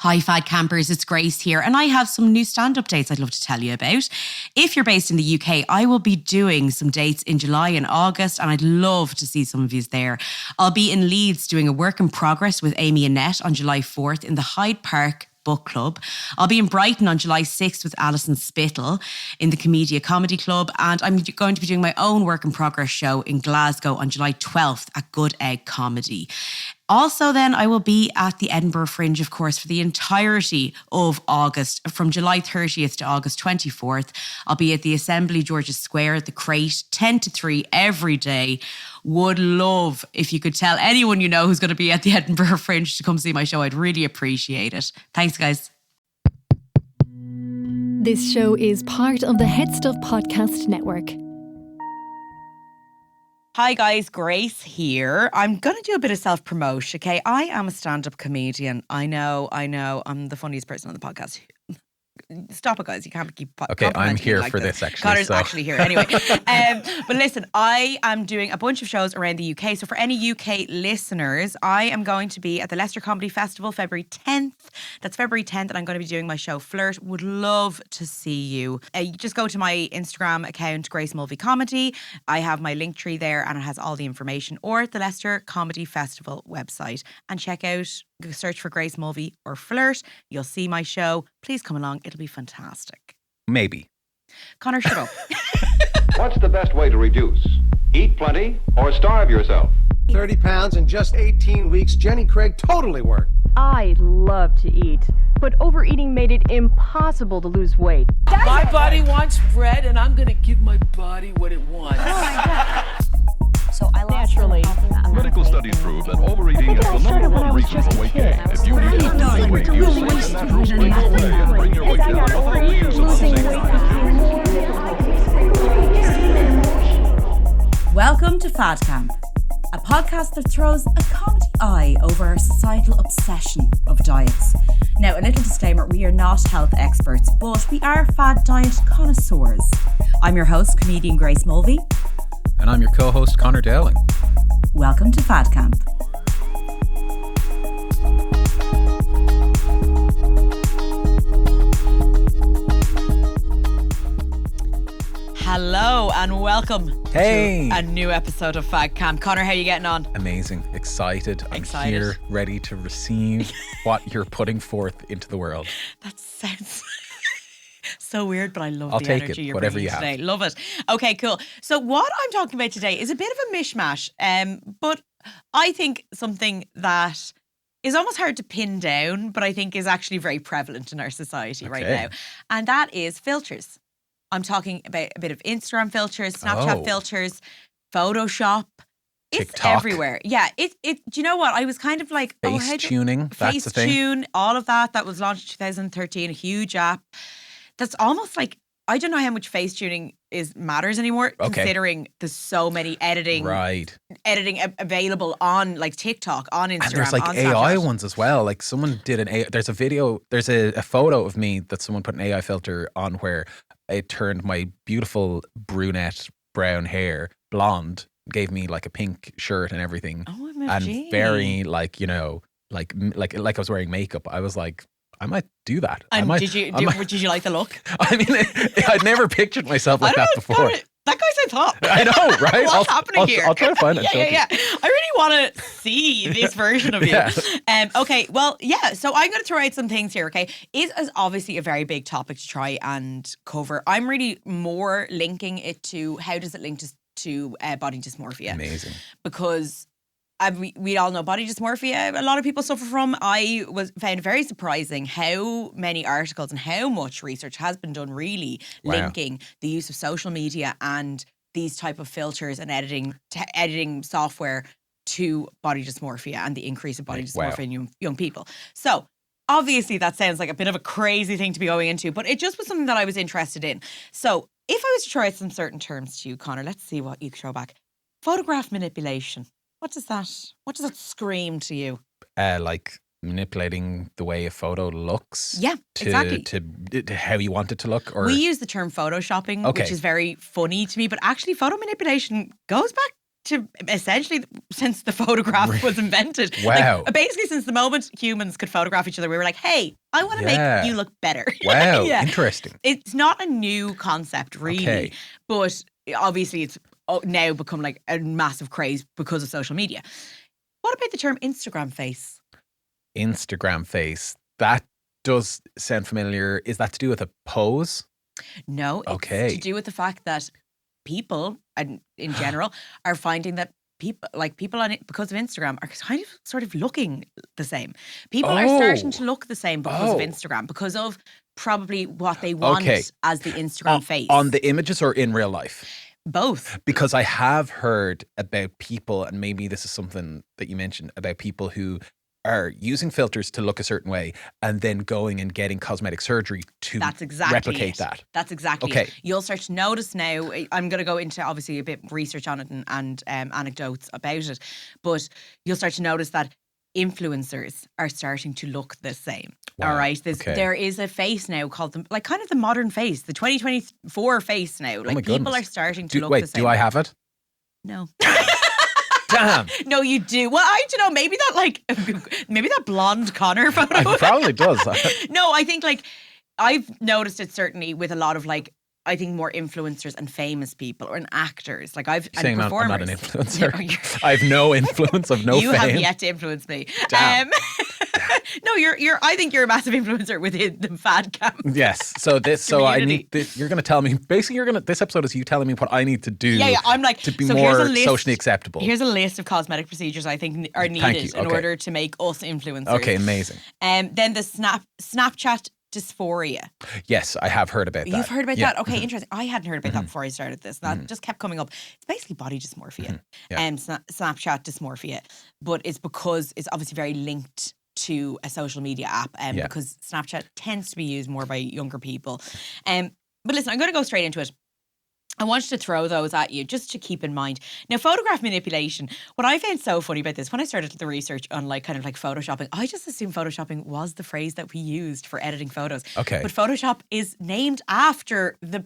Hi Fad Campers, it's Grace here and I have some new stand updates I'd love to tell you about. If you're based in the UK, I will be doing some dates in July and August and I'd love to see some of you there. I'll be in Leeds doing a work in progress with Amy Annette on July 4th in the Hyde Park Book Club. I'll be in Brighton on July 6th with Alison Spittle in the Comedia Comedy Club, and I'm going to be doing my own work in progress show in Glasgow on July 12th at Good Egg Comedy. Also then I will be at the Edinburgh Fringe, of course, for the entirety of August, from July 30th to August 24th. I'll be at the Assembly George's Square, the Crate, 10 to 3 every day. Would love if you could tell anyone you know who's going to be at the Edinburgh Fringe to come see my show. I'd really appreciate it. Thanks, guys. This show is part of the Head Stuff Podcast Network. Hi guys, Grace here. I'm going to do a bit of self-promotion, okay? I am a stand-up comedian. I know. I'm the funniest person on the podcast. Stop it, guys. You can't keep Okay, I'm here like for this actually. Connor's actually here anyway. But listen, I am doing a bunch of shows around the UK. So for any UK listeners, I am going to be at the Leicester Comedy Festival February 10th. That's February 10th, and I'm going to be doing my show Flirt. Would love to see you. You just go to my Instagram account, Grace Mulvey Comedy. I have my link tree there and it has all the information, or the Leicester Comedy Festival website, and check out, search for Grace Mulvey or Flirt. You'll see my show. Please come along. It'll be fantastic. Maybe. Connor, shut up. What's the best way to reduce? Eat plenty or starve yourself? 30 pounds in just 18 weeks. Jenny Craig totally worked. I love to eat, but overeating made it impossible to lose weight. My body wants bread, and I'm going to give my body what it wants. So I lost naturally. Medical studies prove that overeating is the number one reason for weight gain. If you need to lose weight, use Slick Naturals Weight Away and bring your weight down without the use of the Welcome to Fad Camp, a podcast that throws a comedy eye over our societal obsession of diets. Now, a little disclaimer, we are not health experts, but we are fad diet connoisseurs. I'm your host, comedian Grace Mulvey. And I'm your co-host, Connor Dowling. Welcome to Fad Camp. Hello and welcome to a new episode of Fad Camp. Connor, how are you getting on? Amazing. Excited. I'm here, ready to receive what you're putting forth into the world. That sounds so weird, but I love I'll the take energy it, you're whatever bringing you have. today. Love it. Okay, cool. So what I'm talking about today is a bit of a mishmash, but I think something that is almost hard to pin down, but I think is actually very prevalent in our society right now. And that is filters. I'm talking about a bit of Instagram filters, Snapchat filters, Photoshop. It's TikTok. Everywhere. Yeah. Do you know what? I was kind of like, Face tuning. That's the thing. Facetune, all of that. That was launched in 2013, a huge app. That's almost like, I don't know how much face tuning matters anymore, considering there's so many editing available on like TikTok, on Instagram, and there's like on AI Snapchat. ones as well. Like someone did there's a photo of me that someone put an AI filter on where it turned my beautiful brunette brown hair blonde, gave me like a pink shirt and everything. Oh, MFG. And very like, you know, like I was wearing makeup. I was like, I might do that. And did you like the look? I mean, I'd never pictured myself like that before. That guy's a thought. I know, right? What's happening here? I'll try to find it. Yeah. I really want to see this version of you. Okay, well, yeah. So I'm going to throw out some things here, okay? It is obviously a very big topic to try and cover. I'm really more linking it to how does it link to body dysmorphia. Amazing. Because we all know body dysmorphia, a lot of people suffer from. I found very surprising how many articles and how much research has been done really linking the use of social media and these type of filters and editing software to body dysmorphia and the increase of body dysmorphia in young people. So obviously that sounds like a bit of a crazy thing to be going into, but it just was something that I was interested in. So if I was to try out some certain terms to you, Connor, let's see what you throw back. Photograph manipulation. What does that scream to you? Like manipulating the way a photo looks. Yeah, exactly. To how you want it to look. Or we use the term photoshopping, which is very funny to me, but actually photo manipulation goes back to essentially since the photograph was invented. Wow. Like, basically since the moment humans could photograph each other, we were like, hey, I want to make you look better. Wow, Yeah. interesting. It's not a new concept really, but obviously it's now become like a massive craze because of social media. What about the term Instagram face? Instagram face. That does sound familiar. Is that to do with a pose? No, it's to do with the fact that people, and in general, are finding that people on it because of Instagram are kind of sort of looking the same. People are starting to look the same because of Instagram, because of probably what they want as the Instagram face. On the images or in real life? Both. Because I have heard about people, and maybe this is something that you mentioned, about people who are using filters to look a certain way and then going and getting cosmetic surgery to replicate that. That's exactly it. You'll start to notice now, I'm going to go into obviously a bit research on it and anecdotes about it, but you'll start to notice that influencers are starting to look the same. Wow. All right. There is a face now called kind of the modern face, the 2024 face now. Like people are starting to look the same. Do I have it? No. Damn. No, you do. Well, I don't know. Maybe that blonde Connor photo. It probably does. No, I think I've noticed it certainly with a lot of I think more influencers and famous people or actors. Like I've saying and performers. I'm not an influencer. I have no influence. Of no you fame. You have yet to influence me. Damn. No, you're. I think you're a massive influencer within the fad camp. Yes. So I need. You're going to tell me. Basically, this episode is you telling me what I need to do. Yeah. I'm like to be more socially acceptable. Here's a list of cosmetic procedures I think are needed in order to make us influencers. Okay, amazing. Then the Snapchat dysphoria. Yes, I have heard about that. You've heard about that? Okay, interesting. I hadn't heard about that before I started this. That just kept coming up. It's basically body dysmorphia and Snapchat dysmorphia. But it's because it's obviously very linked to a social media app because Snapchat tends to be used more by younger people. But listen, I'm going to go straight into it. I wanted to throw those at you just to keep in mind. Now, photograph manipulation, what I found so funny about this, when I started the research on photoshopping, I just assumed photoshopping was the phrase that we used for editing photos. Okay. But Photoshop is named after the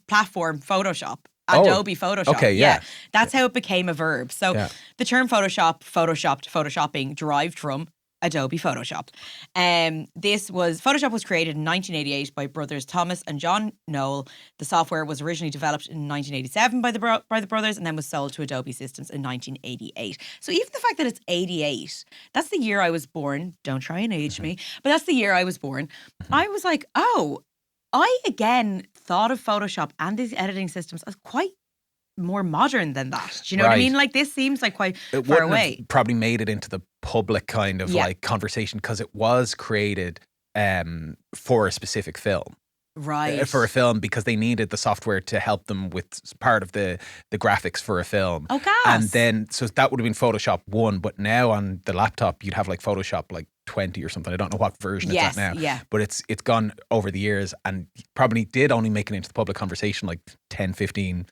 platform Photoshop. Adobe Photoshop. Okay, yeah. That's how it became a verb. So the term Photoshop, photoshopped, photoshopping derived from Adobe Photoshop. Photoshop was created in 1988 by brothers Thomas and John Knoll. The software was originally developed in 1987 by the brothers and then was sold to Adobe Systems in 1988. So even the fact that it's 88, that's the year I was born. Don't try and age me, but that's the year I was born. I was like, I again thought of Photoshop and these editing systems as quite more modern than that. Do you know what I mean? Like this seems like quite far away. Have probably made it into the public kind of conversation because it was created for a specific film. Right. For a film because they needed the software to help them with part of the graphics for a film. Oh, gas. And then, so that would have been Photoshop 1, but now on the laptop, you'd have Photoshop 20 or something. I don't know what version it's at now. Yeah. But it's gone over the years and probably did only make it into the public conversation 10, 15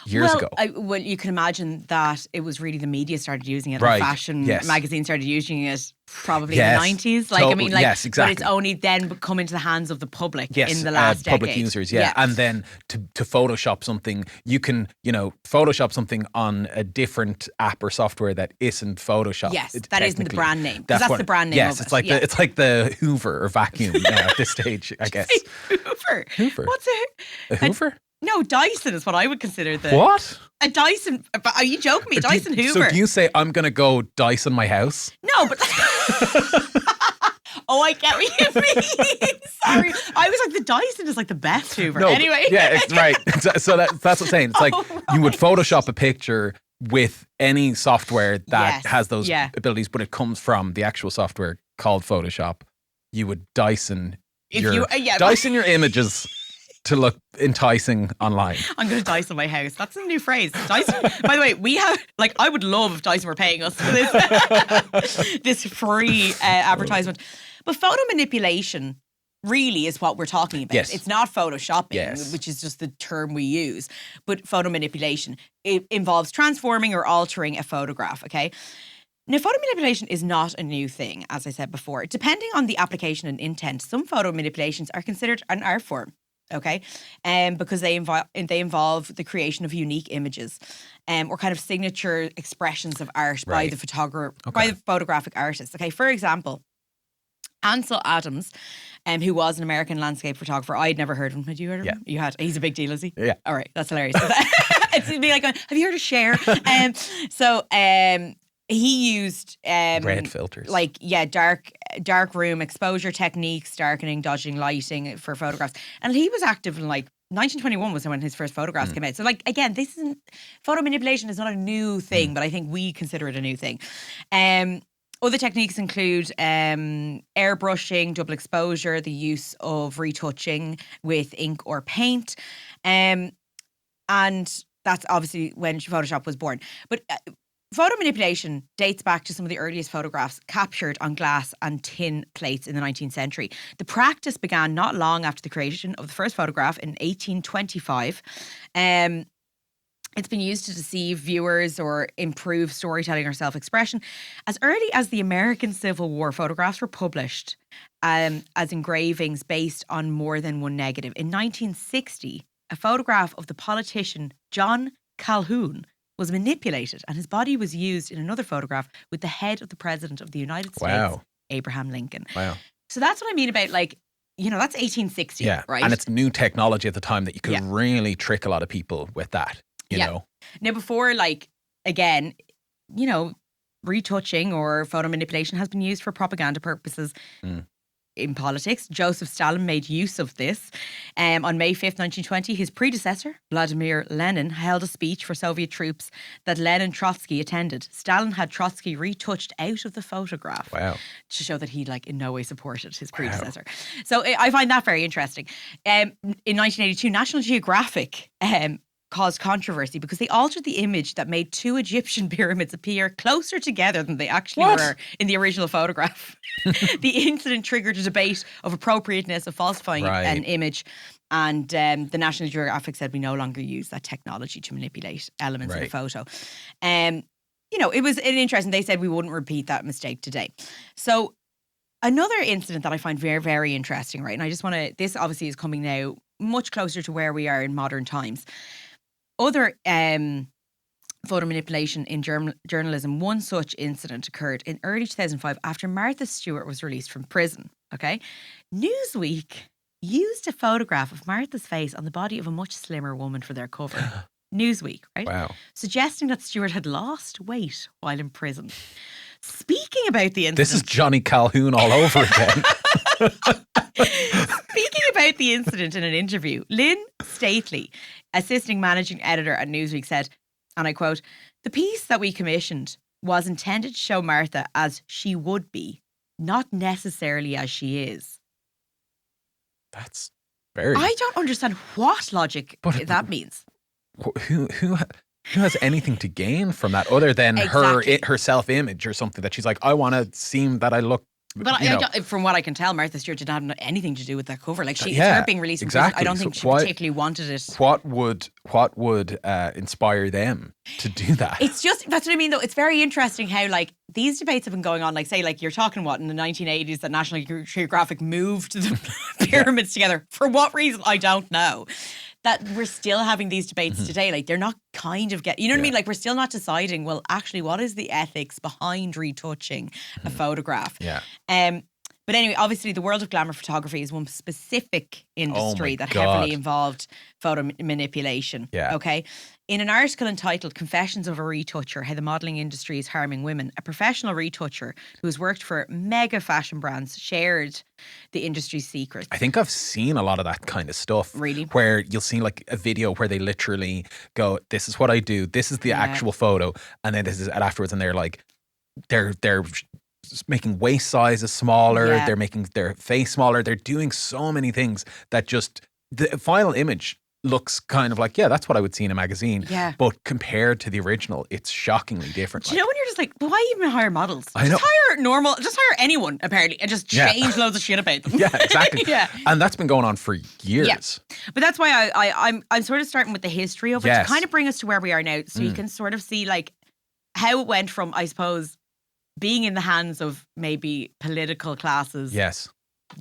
years ago. Well, you can imagine that it was really the media started using it. Right. Fashion magazines started using it probably yes. in the 90s. Yes, exactly. But it's only then come into the hands of the public in the last decade. Public users, yeah. And then to Photoshop something, you can, Photoshop something on a different app or software that isn't Photoshop. Yes, that isn't the brand name. Because that's the brand name yes, of it's it's like the Hoover or vacuum now at this stage, I guess. Hoover? What's a Hoover? No, Dyson is what I would consider the... What? A Dyson... Are you joking me? Dyson Hoover. So do you say, I'm going to go Dyson my house? No, but... Oh, I get what you mean. Sorry. I was like, the Dyson is the best Hoover. No, anyway. Yeah, right. So that's what I'm saying. It's you would Photoshop a picture with any software that has those abilities, but it comes from the actual software called Photoshop. You would Dyson your images to look enticing online. I'm going to Dyson my house. That's a new phrase. Dyson. By the way, we have I would love if Dyson were paying us for this this free advertisement. But photo manipulation really is what we're talking about. Yes. It's not photoshopping, which is just the term we use. But photo manipulation, it involves transforming or altering a photograph, okay? Now, photo manipulation is not a new thing, as I said before. Depending on the application and intent, some photo manipulations are considered an art form. Okay, because they involve the creation of unique images, or kind of signature expressions of art by Right. the by the photographic artist. Okay, for example, Ansel Adams, who was an American landscape photographer. I'd never heard of him. Had you heard of him? You had. He's a big deal, is he? Yeah. All right, that's hilarious. It's be like, have you heard of Cher? He used Red filters. like dark room exposure techniques, darkening, dodging lighting for photographs, and he was active in like 1921 was when his first photographs came out. So like again, this isn't photo manipulation is not a new thing, but I think we consider it a new thing. Other techniques include airbrushing, double exposure, the use of retouching with ink or paint, and that's obviously when Photoshop was born. But photo manipulation dates back to some of the earliest photographs captured on glass and tin plates in the 19th century. The practice began not long after the creation of the first photograph in 1825. It's been used to deceive viewers or improve storytelling or self-expression. As early as the American Civil War, photographs were published as engravings based on more than one negative. In 1960, a photograph of the politician John Calhoun was manipulated and his body was used in another photograph with the head of the President of the United States, Abraham Lincoln. Wow. So that's what I mean about like, that's 1860, right? And it's new technology at the time that you could really trick a lot of people with that, you know. Now before, like, again, retouching or photo manipulation has been used for propaganda purposes. In politics, Joseph Stalin made use of this. On May 5th, 1920, his predecessor, Vladimir Lenin, held a speech for Soviet troops that Lenin Trotsky attended. Stalin had Trotsky retouched out of the photograph to show that he, like, in no way supported his predecessor. So I find that very interesting. In 1982, National Geographic caused controversy because they altered the image that made two Egyptian pyramids appear closer together than they actually were in the original photograph. The incident triggered a debate of appropriateness of falsifying an image, and the National Geographic said we no longer use that technology to manipulate elements of a photo. It was interesting. They said we wouldn't repeat that mistake today. So another incident that I find very, very interesting, right? And I just want to, this obviously is coming now much closer to where we are in modern times. Other photo manipulation in journalism, one such incident occurred in early 2005 after Martha Stewart was released from prison. Okay, Newsweek used a photograph of Martha's face on the body of a much slimmer woman for their cover. Newsweek, right? Wow. Suggesting that Stewart had lost weight while in prison. Speaking about the incident... This is Johnny Calhoun all over again. Speaking about the incident in an interview, Lynn Stately, assisting managing editor at Newsweek, said, and I quote, "The piece that we commissioned was intended to show Martha as she would be, not necessarily as she is." That's very... I don't understand what logic that means. Who has anything to gain from that other than her self-image or something that she's like, I want to seem that I look... But from what I can tell, Martha Stewart didn't have anything to do with that cover. Like it's her being released from prison. I don't think she particularly wanted it. What would inspire them to do that? It's just, that's what I mean though. It's very interesting how like these debates have been going on. Like say like you're talking in the 1980s that National Geographic moved the pyramids together. For what reason? I don't know. That we're still having these debates today. Like they're not kind of you know what I mean? Like we're still not deciding, well, actually, what is the ethics behind retouching a photograph? Yeah. But anyway, obviously the world of glamour photography is one specific industry that heavily involved photo manipulation. Yeah. Okay. In an article entitled Confessions of a Retoucher, How the Modelling Industry is Harming Women, a professional retoucher who has worked for mega fashion brands shared the industry's secrets. I think I've seen a lot of that kind of stuff. Really? Where you'll see like a video where they literally go, this is what I do, this is the actual photo, and then this is afterwards, and they're like, they're making waist sizes smaller, they're making their face smaller, they're doing so many things that just the final image looks kind of like, that's what I would see in a magazine. Yeah. But compared to the original, it's shockingly different. Do you know when you're just like, why even hire models? I know. Just hire anyone, apparently, and just change loads of shit about them. Yeah, exactly. And that's been going on for years. Yeah. But that's why I'm sort of starting with the history of it to kind of bring us to where we are now. So you can sort of see like how it went from, I suppose, being in the hands of maybe political classes,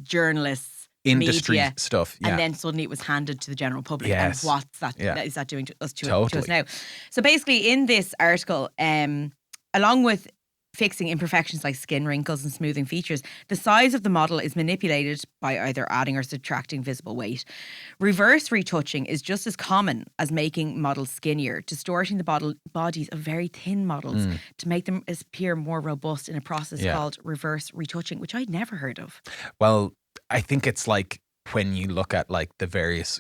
journalists, industry media, stuff. Yeah. and then suddenly it was handed to the general public. Yes. And what's that? Yeah. Is that doing to us Totally. now? So basically, in this article, along with fixing imperfections like skin wrinkles and smoothing features, the size of the model is manipulated by either adding or subtracting visible weight. Reverse retouching is just as common as making models skinnier, distorting the bodies of very thin models to make them appear more robust in a process called reverse retouching, which I'd never heard of. Well, I think it's like when you look at like the various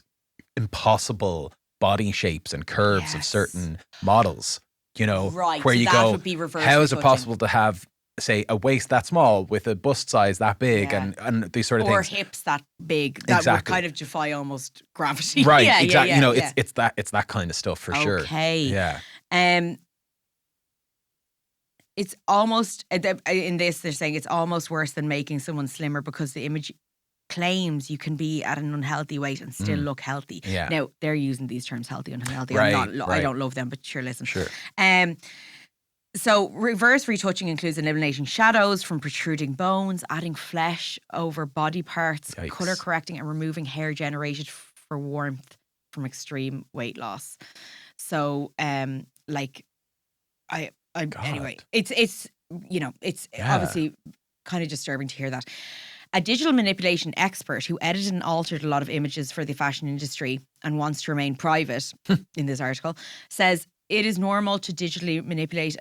impossible body shapes and curves of certain models, you know, Right, where so you that go, would be reverse how is it retouching. possible to have, say, a waist that small with a bust size that big and these sort of Or things? hips that big that would Exactly. kind of defy almost gravity. Right, Yeah, exactly. yeah, You know, yeah. it's that kind of stuff for sure. Okay. Yeah. It's almost, in this, they're saying it's almost worse than making someone slimmer because the image claims you can be at an unhealthy weight and still look healthy. Yeah. Now, they're using these terms healthy, unhealthy. Right, I don't love them, but sure, listen. Sure. So reverse retouching includes eliminating shadows from protruding bones, adding flesh over body parts, Yikes. color correcting and removing hair generated for warmth from extreme weight loss. So, like, anyway, it's you know, it's obviously kind of disturbing to hear that. A digital manipulation expert who edited and altered a lot of images for the fashion industry and wants to remain private in this article says it is normal to digitally manipulate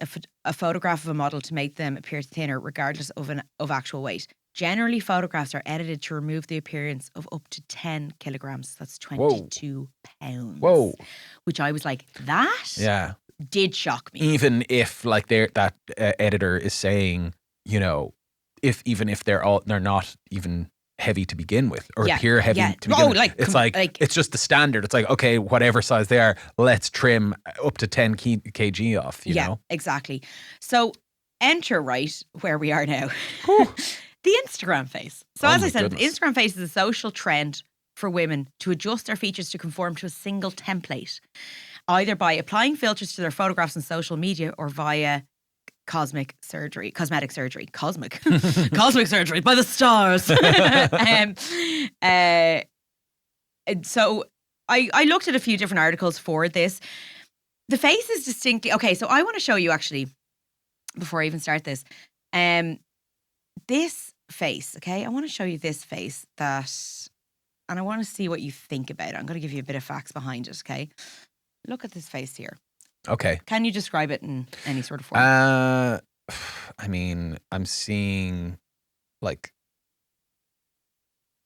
a photograph of a model to make them appear thinner regardless of actual weight. Generally, photographs are edited to remove the appearance of up to 10 kilograms. That's 22 pounds. Whoa. Which I was like, that did shock me. Even if like that editor is saying, you know, even if they're not even heavy to begin with or appear heavy to begin with. It's like it's just the standard. It's like, okay, whatever size they are, let's trim up to 10 kg off, you know? Exactly. So enter right where we are now. The Instagram face. So as I said, the Instagram face is a social trend for women to adjust their features to conform to a single template, either by applying filters to their photographs on social media or via cosmetic surgery by the stars. So I looked at a few different articles for this. The face is distinctly okay. So I want to show you actually before I even start this. This face, okay. I want to show you this face and I want to see what you think about it. I'm going to give you a bit of facts behind it. Okay, look at this face here. Okay. Can you describe it in any sort of form? I mean, I'm seeing like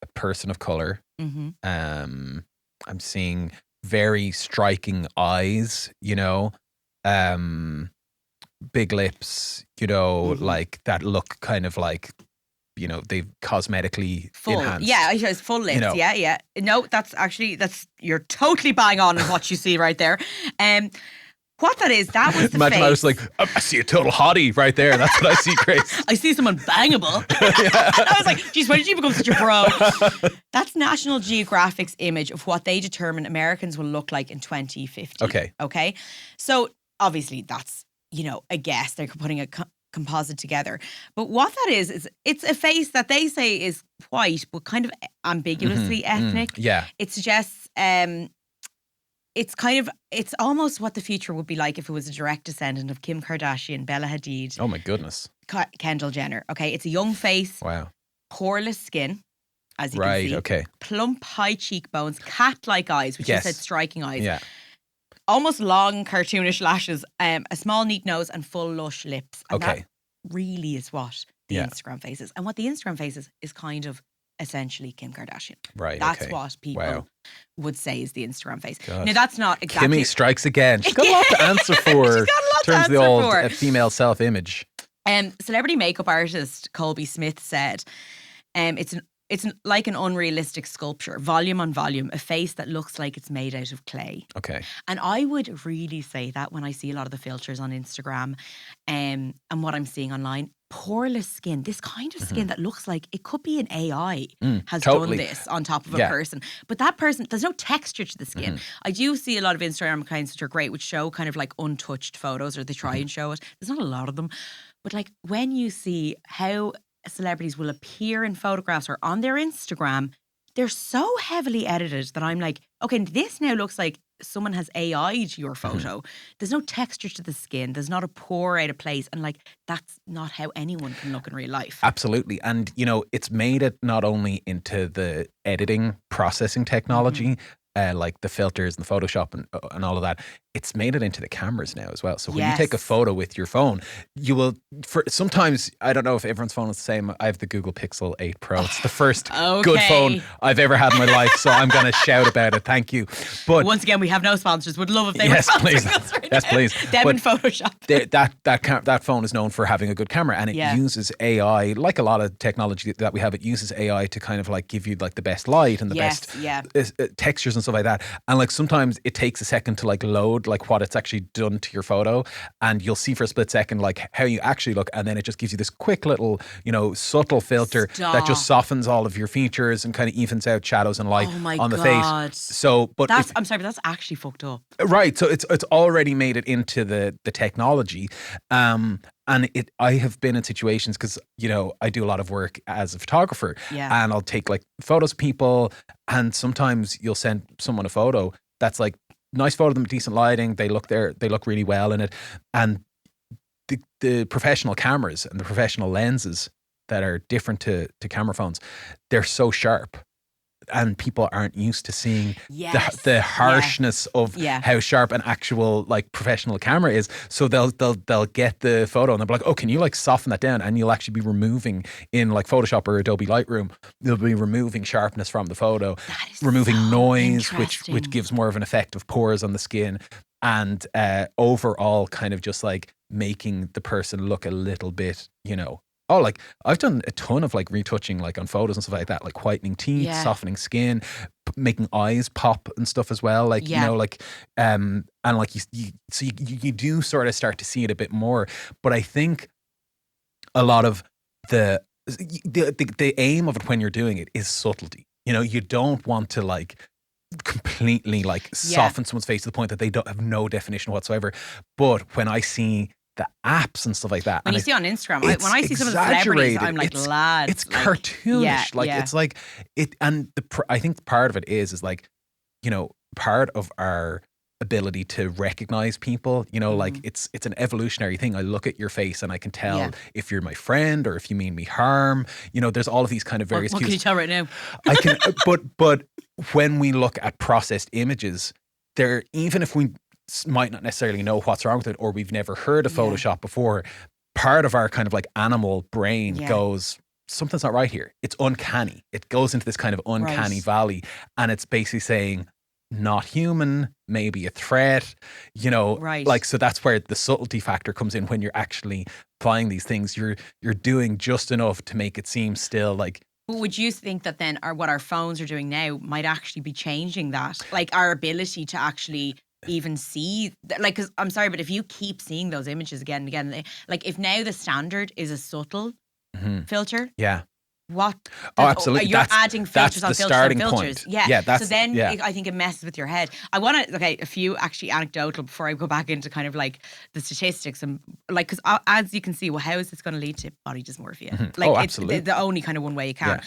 a person of color. Mm-hmm. I'm seeing very striking eyes, you know, big lips, you know, like that look kind of like, you know, they've cosmetically full enhanced. Yeah, it has full lips. You know. Yeah. No, you're totally bang on in what you see right there. What that is, was the Imagine face. I was like, I see a total hottie right there. That's what I see, Grace. I see someone bangable. I was like, geez, when did you become such a bro? That's National Geographic's image of what they determine Americans will look like in 2050. Okay. So obviously that's, you know, a guess. They're putting a composite together. But what that is it's a face that they say is white, but kind of ambiguously ethnic. Yeah. It suggests, it's almost what the future would be like if it was a direct descendant of Kim Kardashian, Bella Hadid. Oh my goodness. Kendall Jenner. Okay, it's a young face. Wow. Poreless skin, as you can Right, see. okay. Plump, high cheekbones, cat-like eyes, which you said striking eyes. Yeah. Almost long, cartoonish lashes, a small, neat nose, and full, lush lips. And Okay. that really is what the Instagram face is. And what the Instagram face is kind of essentially Kim Kardashian. Right. That's okay. what people would say is the Instagram face. God. Now, that's not exactly. Kimmy strikes again. She's got a lot to answer for. She's got a lot in to terms of the answer old for. female self-image. Celebrity makeup artist Colby Smith said, it's like an unrealistic sculpture, volume on volume, a face that looks like it's made out of clay. Okay. And I would really say that when I see a lot of the filters on Instagram and what I'm seeing online, poreless skin, this kind of skin that looks like it could be an AI has totally. done this on top of a person. But that person, there's no texture to the skin. I do see a lot of Instagram accounts which are great, which show kind of like untouched photos, or they try and show it. There's not a lot of them. But like when you see how celebrities will appear in photographs or on their Instagram, they're so heavily edited that I'm like, okay, this now looks like someone has AI'd your photo. There's no texture to the skin. There's not a pore out of place. And like, that's not how anyone can look in real life. Absolutely. And, it's made it not only into the editing processing technology, like the filters and the Photoshop and all of that, it's made it into the cameras now as well. So when you take a photo with your phone, you will, sometimes, I don't know if everyone's phone is the same. I have the Google Pixel 8 Pro. It's the first good phone I've ever had in my life. So I'm going to shout about it. Thank you. But once again, we have no sponsors. Would love if they were please. sponsoring us right Yes, now. please. Them But in Photoshop. that phone is known for having a good camera, and it uses AI, like a lot of technology that we have. It uses AI to kind of like give you like the best light and the best textures and stuff like that. And like sometimes it takes a second to like load like what it's actually done to your photo, and you'll see for a split second like how you actually look, and then it just gives you this quick little subtle filter that just softens all of your features and kind of evens out shadows and light on the face. So, but I'm sorry, but that's actually fucked up. Right. So it's already made it into the technology. And I have been in situations because, I do a lot of work as a photographer, and I'll take like photos of people, and sometimes you'll send someone a photo that's like nice photo of them, decent lighting. They look really well in it. And the professional cameras and the professional lenses that are different to camera phones, they're so sharp. And people aren't used to seeing the harshness of how sharp an actual like professional camera is. So they'll get the photo and they'll be like, oh, can you like soften that down? And you'll actually be removing in like Photoshop or Adobe Lightroom, you'll be removing sharpness from the photo, removing noise, which gives more of an effect of pores on the skin, and overall kind of just like making the person look a little bit, Oh, like I've done a ton of like retouching, like on photos and stuff like that, like whitening teeth, softening skin, making eyes pop and stuff as well. Like, and like you do sort of start to see it a bit more. But I think a lot of the aim of it when you're doing it is subtlety. You don't want to like completely like soften someone's face to the point that they don't have no definition whatsoever. But when I see the apps and stuff like that, when you see on Instagram, when I see some of the celebrities, I'm like, lads, it's cartoonish. It's like it, and I think part of it is like, part of our ability to recognize people, like it's an evolutionary thing. I look at your face and I can tell if you're my friend or if you mean me harm. There's all of these kind of various what cues. Can you tell right now? I can, but when we look at processed images, even if we might not necessarily know what's wrong with it, or we've never heard of Photoshop before, part of our kind of like animal brain goes, something's not right here. It's uncanny. It goes into this kind of uncanny valley, and it's basically saying, not human, maybe a threat, like, so that's where the subtlety factor comes in. When you're actually applying these things, you're doing just enough to make it seem still like. But would you think that then what our phones are doing now might actually be changing that? Like our ability to actually even see, like, because I'm sorry, but if you keep seeing those images again and again, like if now the standard is a subtle filter, what? Absolutely. You're adding filters on filters on filters. Point. So then I think it messes with your head. I want to, a few actually anecdotal before I go back into kind of like the statistics and like, because as you can see, how is this going to lead to body dysmorphia? Like it's the only kind of one way you can.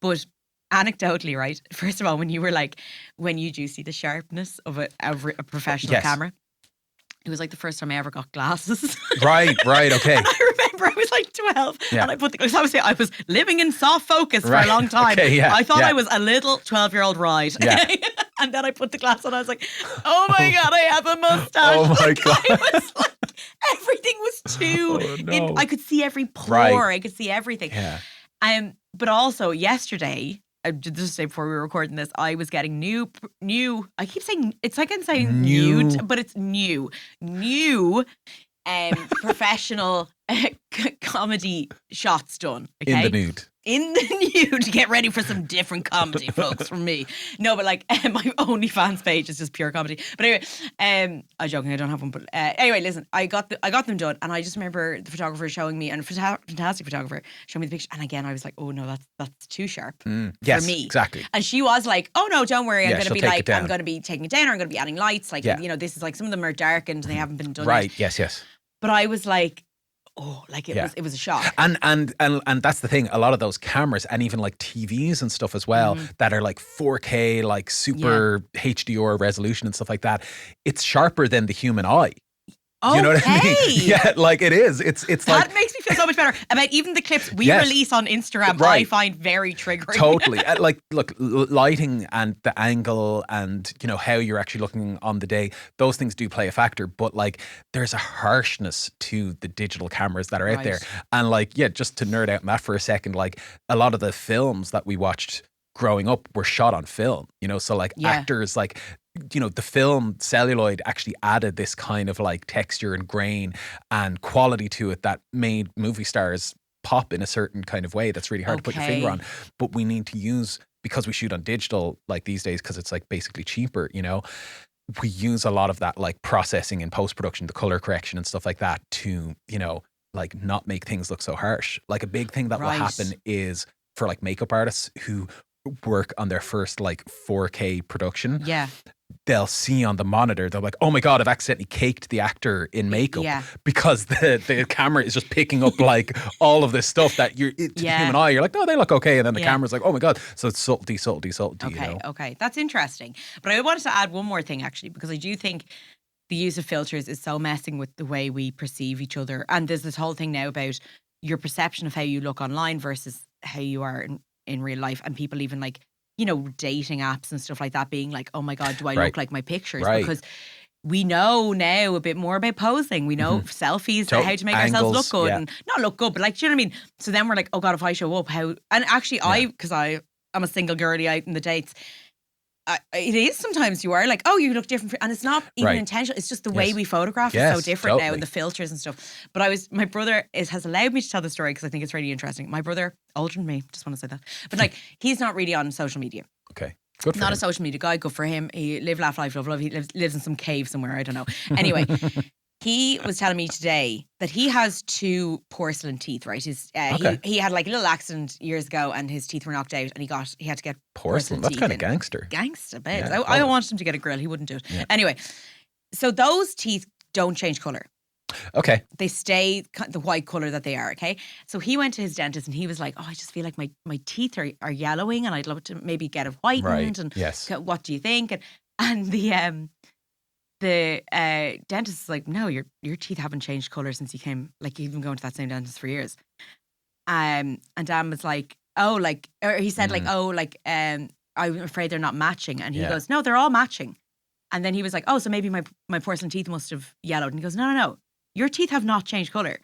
But anecdotally, right? First of all, when you do see the sharpness of a professional camera, it was like the first time I ever got glasses. Right, okay. And I remember I was like 12 and I put I was living in soft focus for a long time. Okay, I thought I was a little 12-year-old ride. And then I put the glass on, I was like, oh my God, I have a mustache. Oh my God. I was like, everything was too, I could see every pore, I could see everything. But also yesterday, just say before we were recording this, I was getting new. I keep saying it's like I'm saying nude, but it's new professional comedy shots done. Okay? In the nude to get ready for some different comedy, folks, from me. No, but like my OnlyFans page is just pure comedy. But anyway, I'm joking, I don't have one. But anyway, listen, I got them done, and I just remember the photographer showing me, and a fantastic photographer showing me the picture, and again I was like, oh no, that's too sharp for me. Exactly. And she was like, oh no, don't worry, I'm going to be like, I'm going to be taking it down, or I'm going to be adding lights, like this is like some of them are darkened and they haven't been done. Right. Yes. But I was like, it was a shock. And that's the thing. A lot of those cameras and even like TVs and stuff as well that are like 4K, like super HDR resolution and stuff like that. It's sharper than the human eye. You know what I mean? Yeah, like it is. It's that like makes me feel so much better about even the clips we Yes. release on Instagram. Right. I find very triggering. totally like look, lighting and the angle and you know how you're actually looking on the day. Those things do play a factor, but like there's a harshness to the digital cameras that are out there. And like just to nerd out on that for a second, like a lot of the films that we watched growing up were shot on film. You know, so like actors like. You know, the film celluloid actually added this kind of like texture and grain and quality to it that made movie stars pop in a certain kind of way that's really hard to put your finger on. But we need to use, because we shoot on digital like these days, because it's like basically cheaper, you know, we use a lot of that like processing in post-production, the color correction and stuff like that to, you know, like not make things look so harsh. Like a big thing that will happen is for like makeup artists who work on their first like 4K production. Yeah. They'll see on the monitor, they'll be like, oh my God, I've accidentally caked the actor in makeup because the camera is just picking up like all of this stuff that to the human eye, you're like, no, they look okay. And then the camera's like, oh my God. So it's subtlety, Okay, you know? okay. That's interesting. But I wanted to add one more thing actually, because I do think the use of filters is so messing with the way we perceive each other. And there's this whole thing now about your perception of how you look online versus how you are in real life. And people even like, you know, dating apps and stuff like that being like, oh my God, do I look like my pictures? Because we know now a bit more about posing. We know selfies, how to make ourselves look good and not look good, but like, do you know what I mean? So then we're like, oh God, if I show up, how? And actually because I'm a single girly out in the dates, it is sometimes you are like, oh, you look different. And it's not even intentional. It's just the way we photograph is so different now and the filters and stuff. But my brother has allowed me to tell the story because I think it's really interesting. My brother, older than me, just want to say that. But like, he's not really on social media. Okay. Good for him. Not a social media guy. Good for him. He live, laugh, life, love. He lives in some cave somewhere. I don't know. Anyway, he was telling me today that he has 2 porcelain teeth, right? He had like a little accident years ago and his teeth were knocked out and he had to get porcelain That's teeth kind of gangster. Gangster, babe. I wanted him to get a grill. He wouldn't do it. Yeah. Anyway, so those teeth don't change colour. Okay. They stay the white colour that they are, okay? So he went to his dentist and he was like, oh, I just feel like my teeth are yellowing and I'd love to maybe get it whitened. And what do you think? And the dentist is like, no, your teeth haven't changed colour since you came, like you've been going to that same dentist for years. And Dan was like, oh, like, or he said like, oh, like, I'm afraid they're not matching. And he goes, no, they're all matching. And then he was like, oh, so maybe my porcelain teeth must have yellowed. And he goes, no. Your teeth have not changed colour.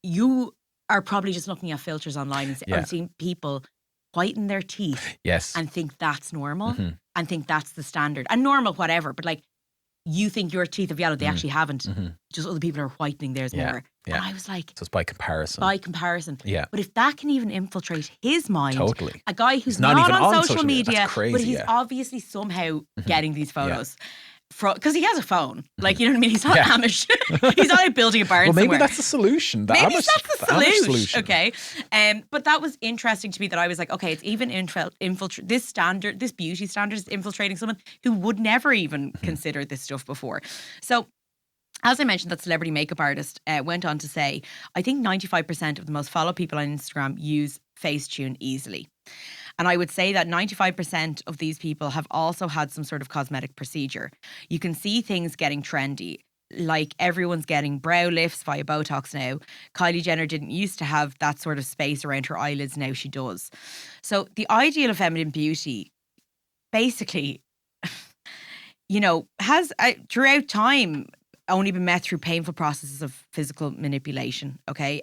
You are probably just looking at filters online and seeing people whiten their teeth and think that's normal and think that's the standard. And normal, whatever. But like, you think your teeth have yellowed. They actually haven't. Just other people are whitening theirs more. And I was like... So it's by comparison. Yeah. But if that can even infiltrate his mind... Totally. A guy who's not even on social media, that's crazy, but he's obviously somehow getting these photos. Because he has a phone. Like, you know what I mean? He's not Amish. He's not out building a barn somewhere. Well, maybe that's the solution. Maybe that's the solution. Okay. But that was interesting to me that I was like, okay, it's even this beauty standard is infiltrating someone who would never even consider this stuff before. So, as I mentioned, that celebrity makeup artist went on to say, I think 95% of the most followed people on Instagram use Facetune easily. And I would say that 95% of these people have also had some sort of cosmetic procedure. You can see things getting trendy, like everyone's getting brow lifts via Botox now. Kylie Jenner didn't used to have that sort of space around her eyelids. Now she does. So the ideal of feminine beauty, basically, you know, has throughout time only been met through painful processes of physical manipulation. Okay.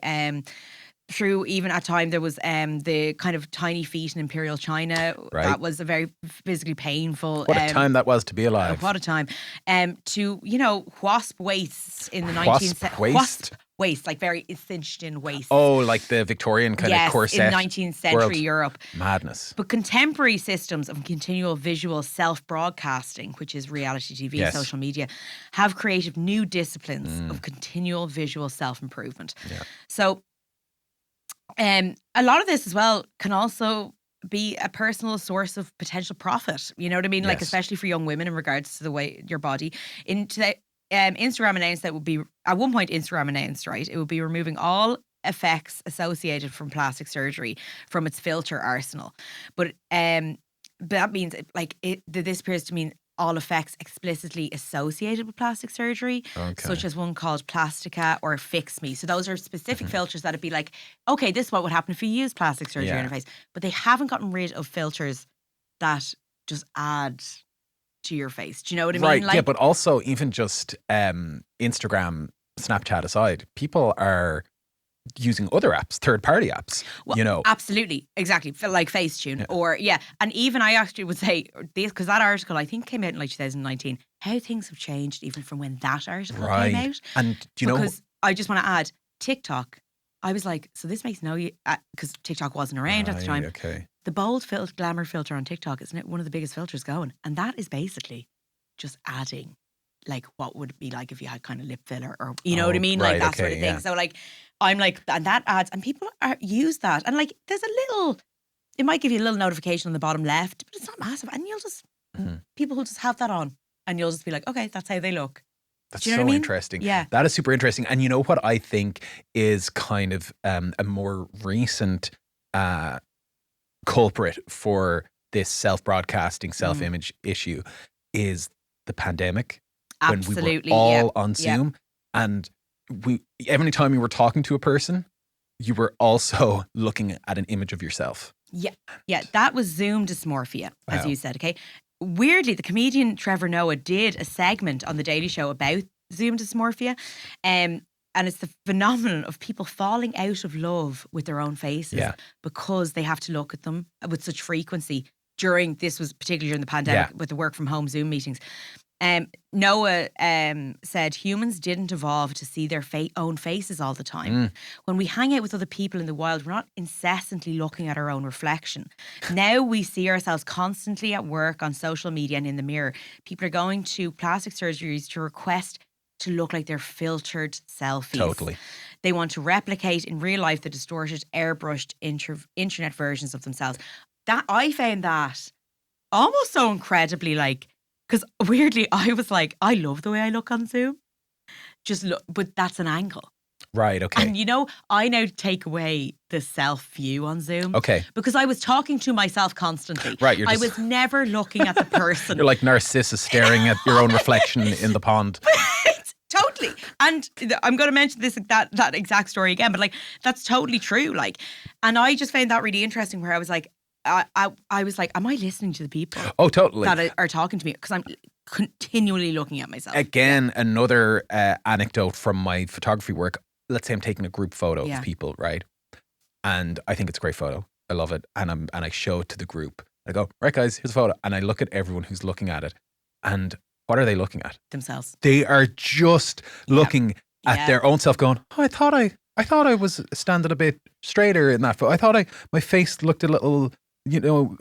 Through even at time there was the kind of tiny feet in Imperial China. That was a very physically painful. What a time that was to be alive. What a time. To, you know, wasp waists in the 19th Wasp waist, like very cinched in waist. Oh, like the Victorian kind of corset. In 19th century Europe. Madness. But contemporary systems of continual visual self-broadcasting, which is reality TV and social media, have created new disciplines of continual visual self-improvement. Yeah. So a lot of this as well can also be a personal source of potential profit. You know what I mean? Like, especially for young women in regards to the way your body. Instagram announced that would be, at one point Instagram announced, right, it would be removing all effects associated from plastic surgery from its filter arsenal. But that means this appears to mean all effects explicitly associated with plastic surgery, such as one called Plastica or Fix Me. So those are specific filters that'd be like, okay, this is what would happen if you use plastic surgery on your face. But they haven't gotten rid of filters that just add to your face. Do you know what I mean? Right, Like, yeah, but also even just Instagram, Snapchat aside, people are using other apps, third-party apps, well, absolutely, exactly, like Facetune or and even I actually would say this, because that article I think came out in like 2019, how things have changed even from when that article came out. And do you know, because I just want to add TikTok, I was like, so this makes no, because TikTok wasn't around at the time. The bold glamour filter on TikTok, isn't it one of the biggest filters going? And that is basically just adding like what would it be like if you had kind of lip filler, or you know what I mean, like that sort of thing. So like I'm like, and that adds, and people use that, and like there's a little, it might give you a little notification on the bottom left, but it's not massive, and you'll just people will just have that on, and you'll just be like, okay, that's how they look. That's Do you know so what I mean? interesting. Yeah, that is super interesting. And you know what I think is kind of a more recent culprit for this self-broadcasting, self-image issue is the pandemic. absolutely. When we were all on Zoom, and every time you were talking to a person, you were also looking at an image of yourself. Yeah, that was Zoom dysmorphia, as you said, okay? Weirdly, the comedian Trevor Noah did a segment on The Daily Show about Zoom dysmorphia. And it's the phenomenon of people falling out of love with their own faces because they have to look at them with such frequency this was particularly during the pandemic with the work from home Zoom meetings. Noah said humans didn't evolve to see their own faces all the time. When we hang out with other people in the wild, we're not incessantly looking at our own reflection. Now we see ourselves constantly at work, on social media, and in the mirror. People are going to plastic surgeries to request to look like they're filtered selfies. Totally. They want to replicate in real life the distorted, airbrushed internet versions of themselves. That I found that almost so incredibly like, because weirdly, I was like, I love the way I look on Zoom. Just look, but that's an angle. Right, okay. And you know, I now take away the self view on Zoom. Okay. Because I was talking to myself constantly. Right, I was never looking at the person. You're like Narcissus staring at your own reflection in the pond. Totally. And I'm going to mention that exact story again, but like, that's totally true. Like, and I just found that really interesting, where I was like, I was like, am I listening to the people? Oh, totally. That are talking to me? Because I'm continually looking at myself. Again, another anecdote from my photography work. Let's say I'm taking a group photo of people, right? And I think it's a great photo. I love it. And I show it to the group. I go, right guys, here's a photo. And I look at everyone who's looking at it. And what are they looking at? Themselves. They are just looking at their own self, going, oh, I thought I was standing a bit straighter in that photo. I thought my face looked a little,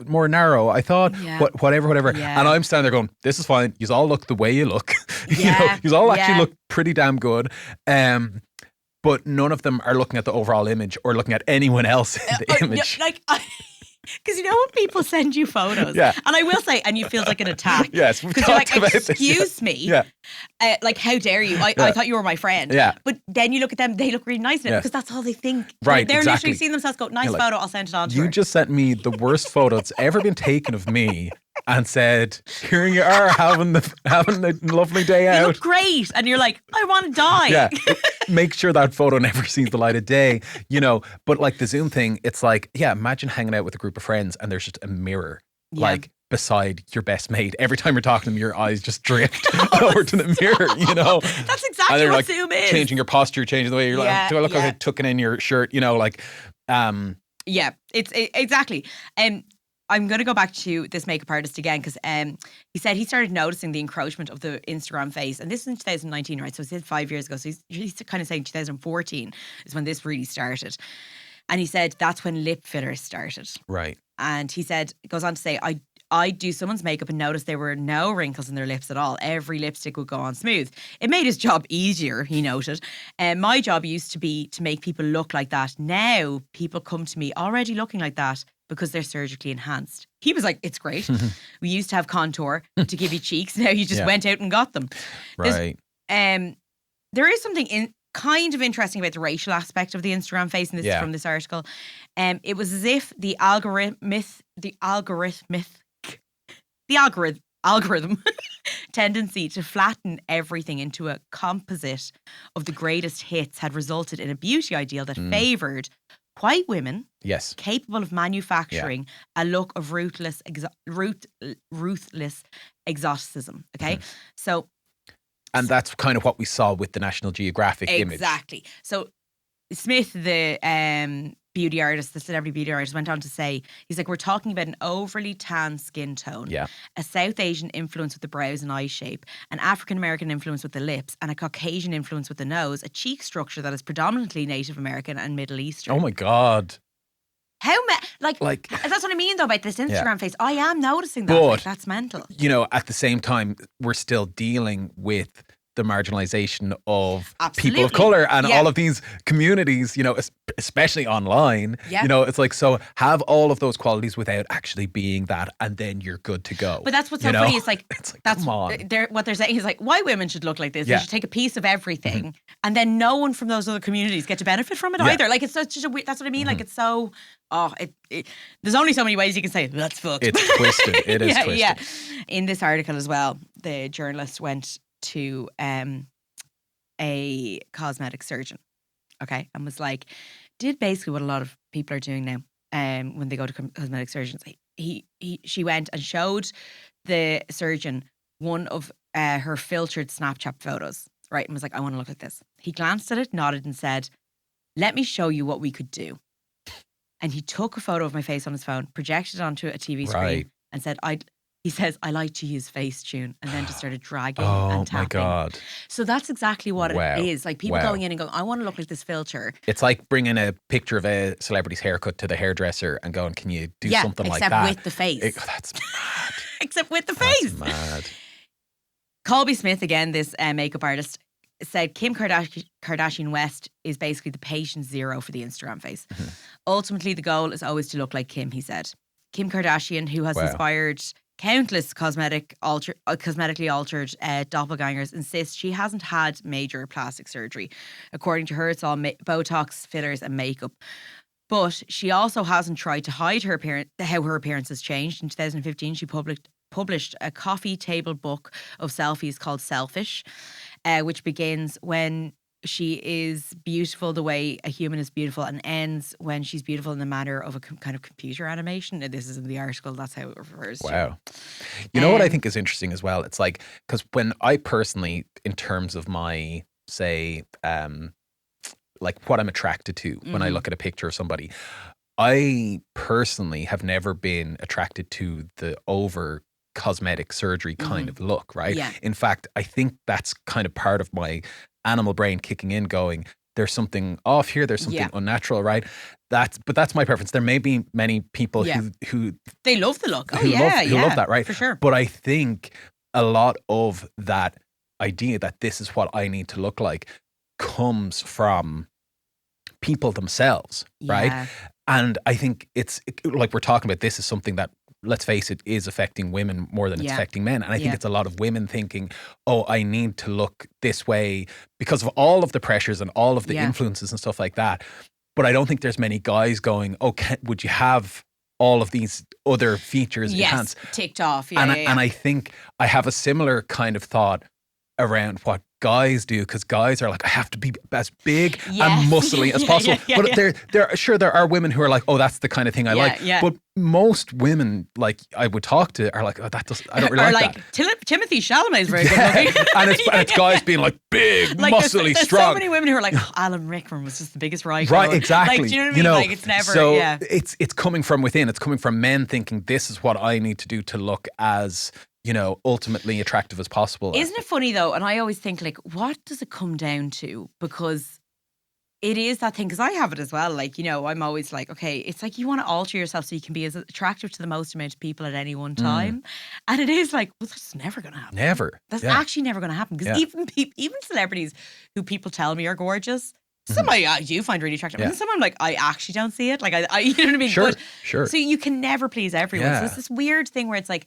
more narrow. I thought whatever. Yeah. And I'm standing there going, this is fine. You all look the way you look. You all actually look pretty damn good. But none of them are looking at the overall image or looking at anyone else in the image. Because you know when people send you photos, and I will say, and you feel like an attack. Yes, we've because you're like, talked about excuse this. me, like how dare you? I thought you were my friend. Yeah. But then you look at them, they look really nice in it because that's all they think. Right, They're exactly. literally seeing themselves go, nice photo, I'll send it on to her. You just sent me the worst photo that's ever been taken of me and said, here you are having a lovely day You out. look great. And you're like, I want to die. Yeah. Make sure that photo never sees the light of day, But like the Zoom thing, it's like, imagine hanging out with a group of friends and there's just a mirror, like beside your best mate. Every time you're talking to them, your eyes just drift over to the mirror, That's exactly what like, Zoom is. Changing your posture, changing the way you're like, do I look like I'm tucking in your shirt, Yeah, it's exactly. I'm going to go back to this makeup artist again because he said he started noticing the encroachment of the Instagram face. And this is in 2019, right? So it's 5 years ago. So he's kind of saying 2014 is when this really started. And he said that's when lip fillers started. Right. And he said, goes on to say, I'd do someone's makeup and notice there were no wrinkles in their lips at all. Every lipstick would go on smooth. It made his job easier, he noted. My job used to be to make people look like that. Now people come to me already looking like that because they're surgically enhanced. He was like, it's great. We used to have contour to give you cheeks. Now you just went out and got them. Right. there is something kind of interesting about the racial aspect of the Instagram face, and this is from this article. It was as if the algorithm tendency to flatten everything into a composite of the greatest hits had resulted in a beauty ideal that favoured white women, capable of manufacturing a look of ruthless exoticism. Okay, so. And that's kind of what we saw with the National Geographic image. Exactly. So Smith, the beauty artist, the celebrity beauty artist, went on to say, he's like, we're talking about an overly tan skin tone, a South Asian influence with the brows and eye shape, an African-American influence with the lips, and a Caucasian influence with the nose, a cheek structure that is predominantly Native American and Middle Eastern. Oh my God. Like that's what I mean though about this Instagram face. I am noticing that. But, that's mental. You know, at the same time, we're still dealing with the marginalization of people of color and all of these communities, you know, especially online. You know, it's like, so have all of those qualities without actually being that, and then you're good to go. But that's what's so funny. It's like that's come on. What they're saying is like, white women should look like this. They should take a piece of everything, and then no one from those other communities get to benefit from it either. Like, it's such a weird. That's what I mean. Like, it's so. There's only so many ways you can say that's fucked. It's twisted. It is twisted. Yeah. In this article as well, the journalist went to a cosmetic surgeon, okay, and was like, did basically what a lot of people are doing now when they go to cosmetic surgeons. She went and showed the surgeon one of her filtered Snapchat photos, right, and was like, I want to look like this. He glanced at it, nodded, and said, let me show you what we could do. And he took a photo of my face on his phone, projected it onto a TV screen, and said, he says, I like to use Facetune, and then just started dragging and tapping. Oh my God. So that's exactly what it is. Like, people going in and going, I want to look like this filter. It's like bringing a picture of a celebrity's haircut to the hairdresser and going, can you do something like that? Except with the face. That's mad. Except with the face. That's mad. Colby Smith, again, this makeup artist, said Kim Kardashian West is basically the patient zero for the Instagram face. Ultimately, the goal is always to look like Kim, he said. Kim Kardashian, who has inspired countless cosmetically altered doppelgangers, insists she hasn't had major plastic surgery. According to her, it's all Botox, fillers and makeup. But she also hasn't tried to hide how her appearance has changed. In 2015, she published a coffee table book of selfies called Selfish, which begins when she is beautiful the way a human is beautiful and ends when she's beautiful in the manner of a kind of computer animation. And this is in the article. That's how it refers to. Wow. You know what I think is interesting as well? It's like, because when I personally, in terms of my, say, like what I'm attracted to when I look at a picture of somebody, I personally have never been attracted to the over cosmetic surgery kind of look, right? Yeah. In fact, I think that's kind of part of my animal brain kicking in, going, there's something off here, there's something unnatural, right? But that's my preference. There may be many people who they love the look. Who love that, right? For sure. But I think a lot of that idea that this is what I need to look like comes from people themselves, right? And I think it's like we're talking about, this is something that, let's face it, is affecting women more than it's affecting men. And I think it's a lot of women thinking, oh, I need to look this way because of all of the pressures and all of the influences and stuff like that. But I don't think there's many guys going, oh, would you have all of these other features enhanced? Ticked off. And I think I have a similar kind of thought around what guys do, because guys are like, I have to be as big and muscly as possible. But there are women who are like, oh, that's the kind of thing I like. But most women, like I would talk to, are like, oh, I don't really like that. Timothy Chalamet is very good looking. and it's guys being like big, like, muscly, there's strong. So many women who are like, oh, Alan Rickman was just the biggest writer. Right, exactly. Like, do you know what I mean? Like, it's never. So it's coming from within. It's coming from men thinking, this is what I need to do to look as, you know, ultimately attractive as possible. Isn't it funny though? And I always think, like, what does it come down to? Because it is that thing, because I have it as well. Like, you know, I'm always like, okay, it's like you want to alter yourself so you can be as attractive to the most amount of people at any one time. And it is like, well, that's never going to happen. Never. That's actually never going to happen. Because even celebrities who people tell me are gorgeous, some I do find really attractive. And some I'm like, I actually don't see it. Like, I you know what I mean? Sure. So you can never please everyone. So it's this weird thing where it's like,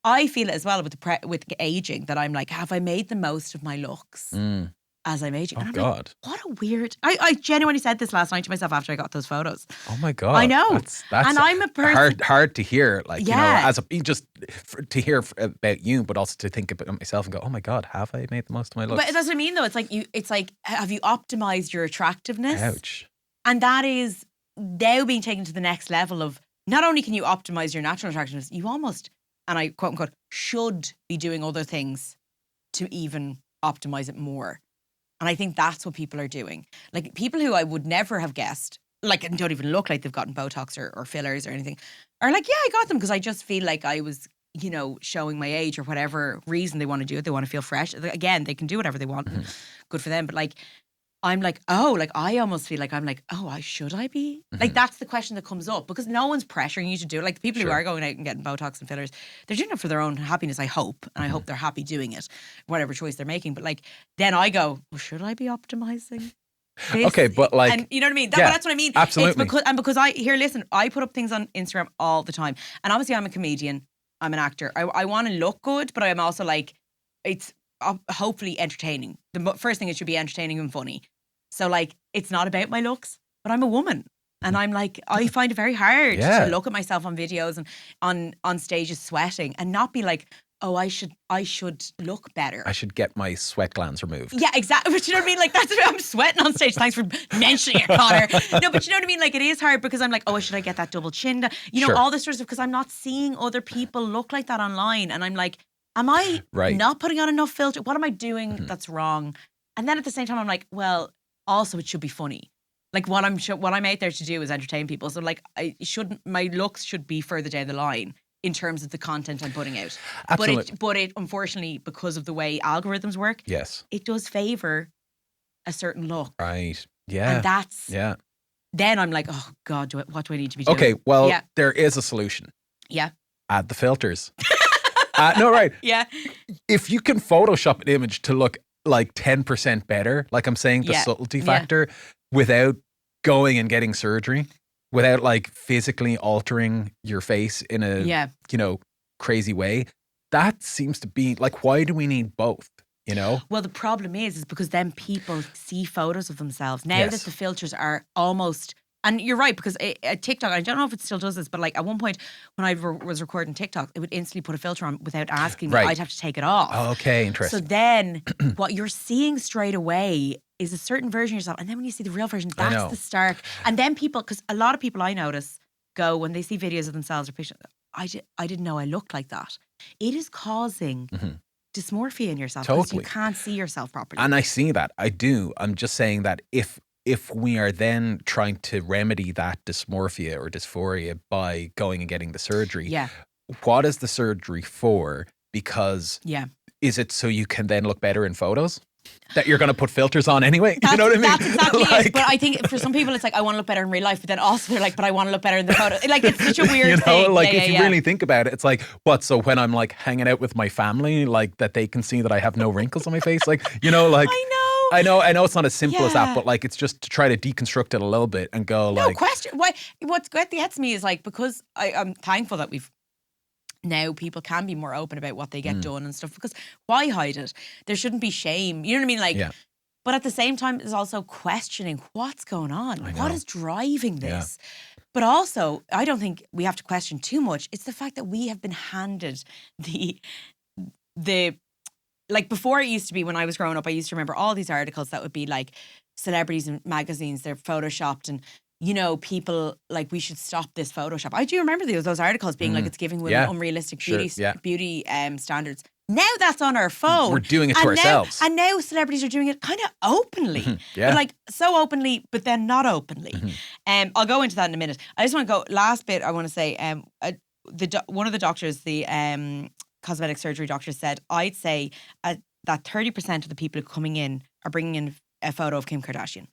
I feel it as well with aging that I'm like, have I made the most of my looks as I'm aging? Oh, And I'm God. like, what a weird. I genuinely said this last night to myself after I got those photos. Oh my God. I know. That's And I'm a person. hard to hear. Like, Yeah. as to hear about you, but also to think about myself and go, oh my God, have I made the most of my looks? But that's what I mean, though. It's like, have you optimized your attractiveness? Ouch. And that is now being taken to the next level of not only can you optimize your natural attractiveness, you almost, and I quote unquote, should be doing other things to even optimize it more. And I think that's what people are doing. Like people who I would never have guessed, like and don't even look like they've gotten Botox or fillers or anything, are like, yeah, I got them because I just feel like I was, showing my age or whatever reason they want to do it. They want to feel fresh. Again, they can do whatever they want. Good for them. But like, I'm like, oh, like I almost feel like I'm like, oh, should I be? Like that's the question that comes up because no one's pressuring you to do it. Like the people who are going out and getting Botox and fillers, they're doing it for their own happiness, I hope. And I hope they're happy doing it, whatever choice they're making. But like, then I go, well, should I be optimizing? Okay, but like, and you know what I mean? That's what I mean. Absolutely. It's because I put up things on Instagram all the time. And obviously I'm a comedian. I'm an actor. I want to look good, but I'm also like, it's hopefully entertaining. The first thing, it should be entertaining and funny. So like, it's not about my looks, but I'm a woman. And I'm like, I find it very hard to look at myself on videos and on stages sweating and not be like, oh, I should look better. I should get my sweat glands removed. Yeah, exactly. But you know what I mean? Like that's I'm sweating on stage. Thanks for mentioning it, Connor. No, but you know what I mean? Like it is hard because I'm like, oh, should I get that double chin? All this sort of stuff because I'm not seeing other people look like that online. And I'm like, am I not putting on enough filter? What am I doing that's wrong? And then at the same time, I'm like, well, also it should be funny. Like what I'm out there to do is entertain people. So like my looks should be further down the line in terms of the content I'm putting out. Absolutely. But it unfortunately, because of the way algorithms work, it does favor a certain look. Right. Yeah. And that's then I'm like, oh God, what do I need to be doing? Okay, well, there is a solution. Yeah. Add the filters. No, right. Yeah. If you can Photoshop an image to look like 10% better, like I'm saying, the subtlety factor, without going and getting surgery, without like physically altering your face in a crazy way, that seems to be like, why do we need both? Well, the problem is because then people see photos of themselves now that the filters are almost. And you're right, because TikTok, I don't know if it still does this, but like at one point when I was recording TikTok, it would instantly put a filter on without asking me. I'd have to take it off. Oh, okay, interesting. So then what you're seeing straight away is a certain version of yourself. And then when you see the real version, that's the stark. And then people, because a lot of people I notice go, when they see videos of themselves or pictures, I didn't know I looked like that. It is causing dysmorphia in yourself because you can't see yourself properly. And I see that. I do. I'm just saying that if we are then trying to remedy that dysmorphia or dysphoria by going and getting the surgery, what is the surgery for? Because is it so you can then look better in photos? That you're going to put filters on anyway? You know what I mean? That's exactly it. But I think for some people it's like, I want to look better in real life, but then also they're like, but I want to look better in the photo. Like it's such a weird thing. Like if you really think about it, it's like, what? So when I'm like hanging out with my family, like that they can see that I have no wrinkles on my face, like, like. I know it's not as simple as that, but like it's just to try to deconstruct it a little bit and go like. No question. What gets me is like, because I'm thankful that we've now people can be more open about what they get done and stuff, because why hide it? There shouldn't be shame. You know what I mean? Like, but at the same time, there's also questioning what's going on. What is driving this? But also, I don't think we have to question too much. It's the fact that we have been handed the like before it used to be when I was growing up, I used to remember all these articles that would be like celebrities in magazines, they're photoshopped and, people like, we should stop this Photoshop. I do remember those articles being like, it's giving women unrealistic beauty standards. Now that's on our phone. We're doing it to ourselves. And now celebrities are doing it kind of openly. But like so openly, but then not openly. I'll go into that in a minute. I just want to go, last bit I want to say, one of the doctors, the cosmetic surgery doctor said, I'd say that 30% of the people coming in are bringing in a photo of Kim Kardashian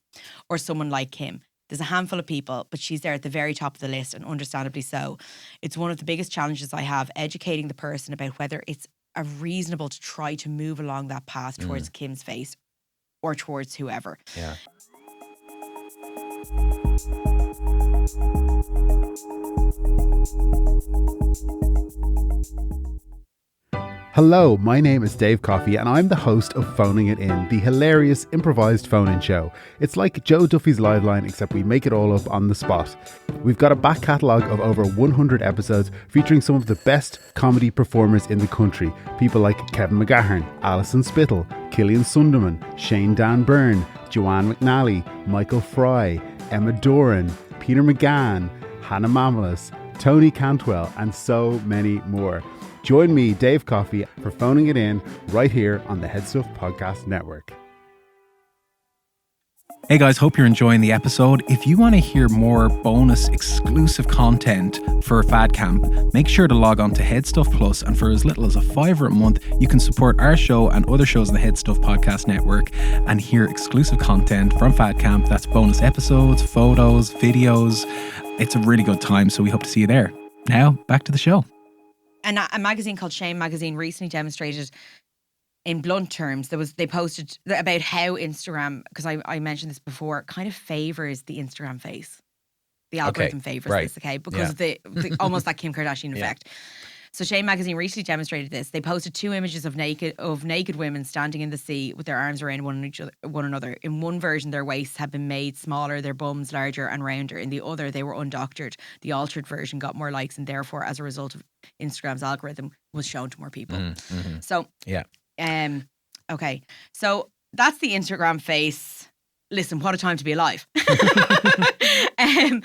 or someone like Kim. There's a handful of people, but she's there at the very top of the list, and understandably so. It's one of the biggest challenges I have, educating the person about whether it's reasonable to try to move along that path towards Kim's face or towards whoever. Yeah. Hello, my name is Dave Coffey and I'm the host of Phoning It In, the hilarious improvised phone-in show. It's like Joe Duffy's Live Line, except we make it all up on the spot. We've got a back catalogue of over 100 episodes featuring some of the best comedy performers in the country. People like Kevin McGahern, Alison Spittle, Killian Sunderman, Shane Dan Byrne, Joanne McNally, Michael Fry, Emma Doran, Peter McGann, Hannah Mamelas, Tony Cantwell, and so many more. Join me, Dave Coffey, for Phoning It In right here on the Headstuff Podcast Network. Hey guys, hope you're enjoying the episode. If you want to hear more bonus exclusive content for Fad Camp, make sure to log on to Headstuff Plus, and for as little as $5 a month, you can support our show and other shows on the Headstuff Podcast Network and hear exclusive content from Fad Camp. That's bonus episodes, photos, videos. It's a really good time, so we hope to see you there. Now, back to the show. And a magazine called Shame Magazine recently demonstrated, in blunt terms, they posted about how Instagram, because I mentioned this before, kind of favors the Instagram face. The algorithm favors this, okay? Because of the almost that Kim Kardashian effect. So Shame Magazine recently demonstrated this. They posted 2 images of naked women standing in the sea with their arms around one another. In one version, their waists had been made smaller, their bums larger and rounder. In the other, they were undoctored. The altered version got more likes, and therefore, as a result of Instagram's algorithm, was shown to more people. Mm-hmm. So, okay. So that's the Instagram face. Listen, what a time to be alive. I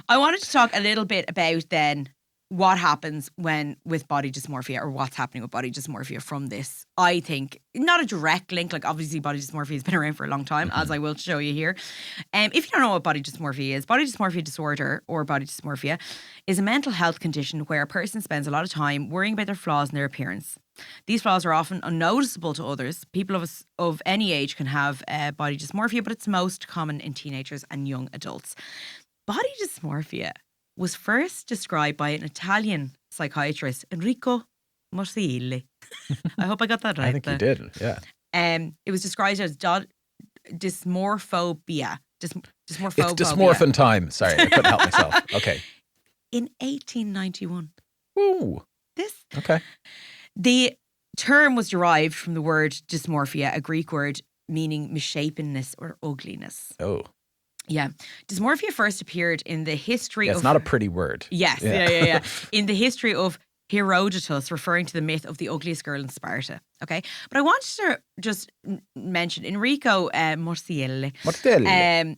wanted to talk a little bit about then what happens with body dysmorphia, or what's happening with body dysmorphia from this. I think not a direct link, like obviously body dysmorphia has been around for a long time, as I will show you here. If you don't know what body dysmorphia disorder or body dysmorphia is a mental health condition where a person spends a lot of time worrying about their flaws and their appearance. These flaws are often unnoticeable to others. People of any age can have body dysmorphia, but it's most common in teenagers and young adults. Body dysmorphia was first described by an Italian psychiatrist, Enrico Morsilli. I hope I got that right. I think you did, yeah. It was described as dysmorphobia. It's dysmorphin time. Sorry, I couldn't help myself. Okay. In 1891. Ooh. Okay. The term was derived from the word dysmorphia, a Greek word meaning missapenness or ugliness. Oh. Yeah. Dysmorphia first appeared in the history of... It's not a pretty word. Yes. Yeah. In the history of Herodotus, referring to the myth of the ugliest girl in Sparta. Okay. But I wanted to just mention Enrico Morsilli. I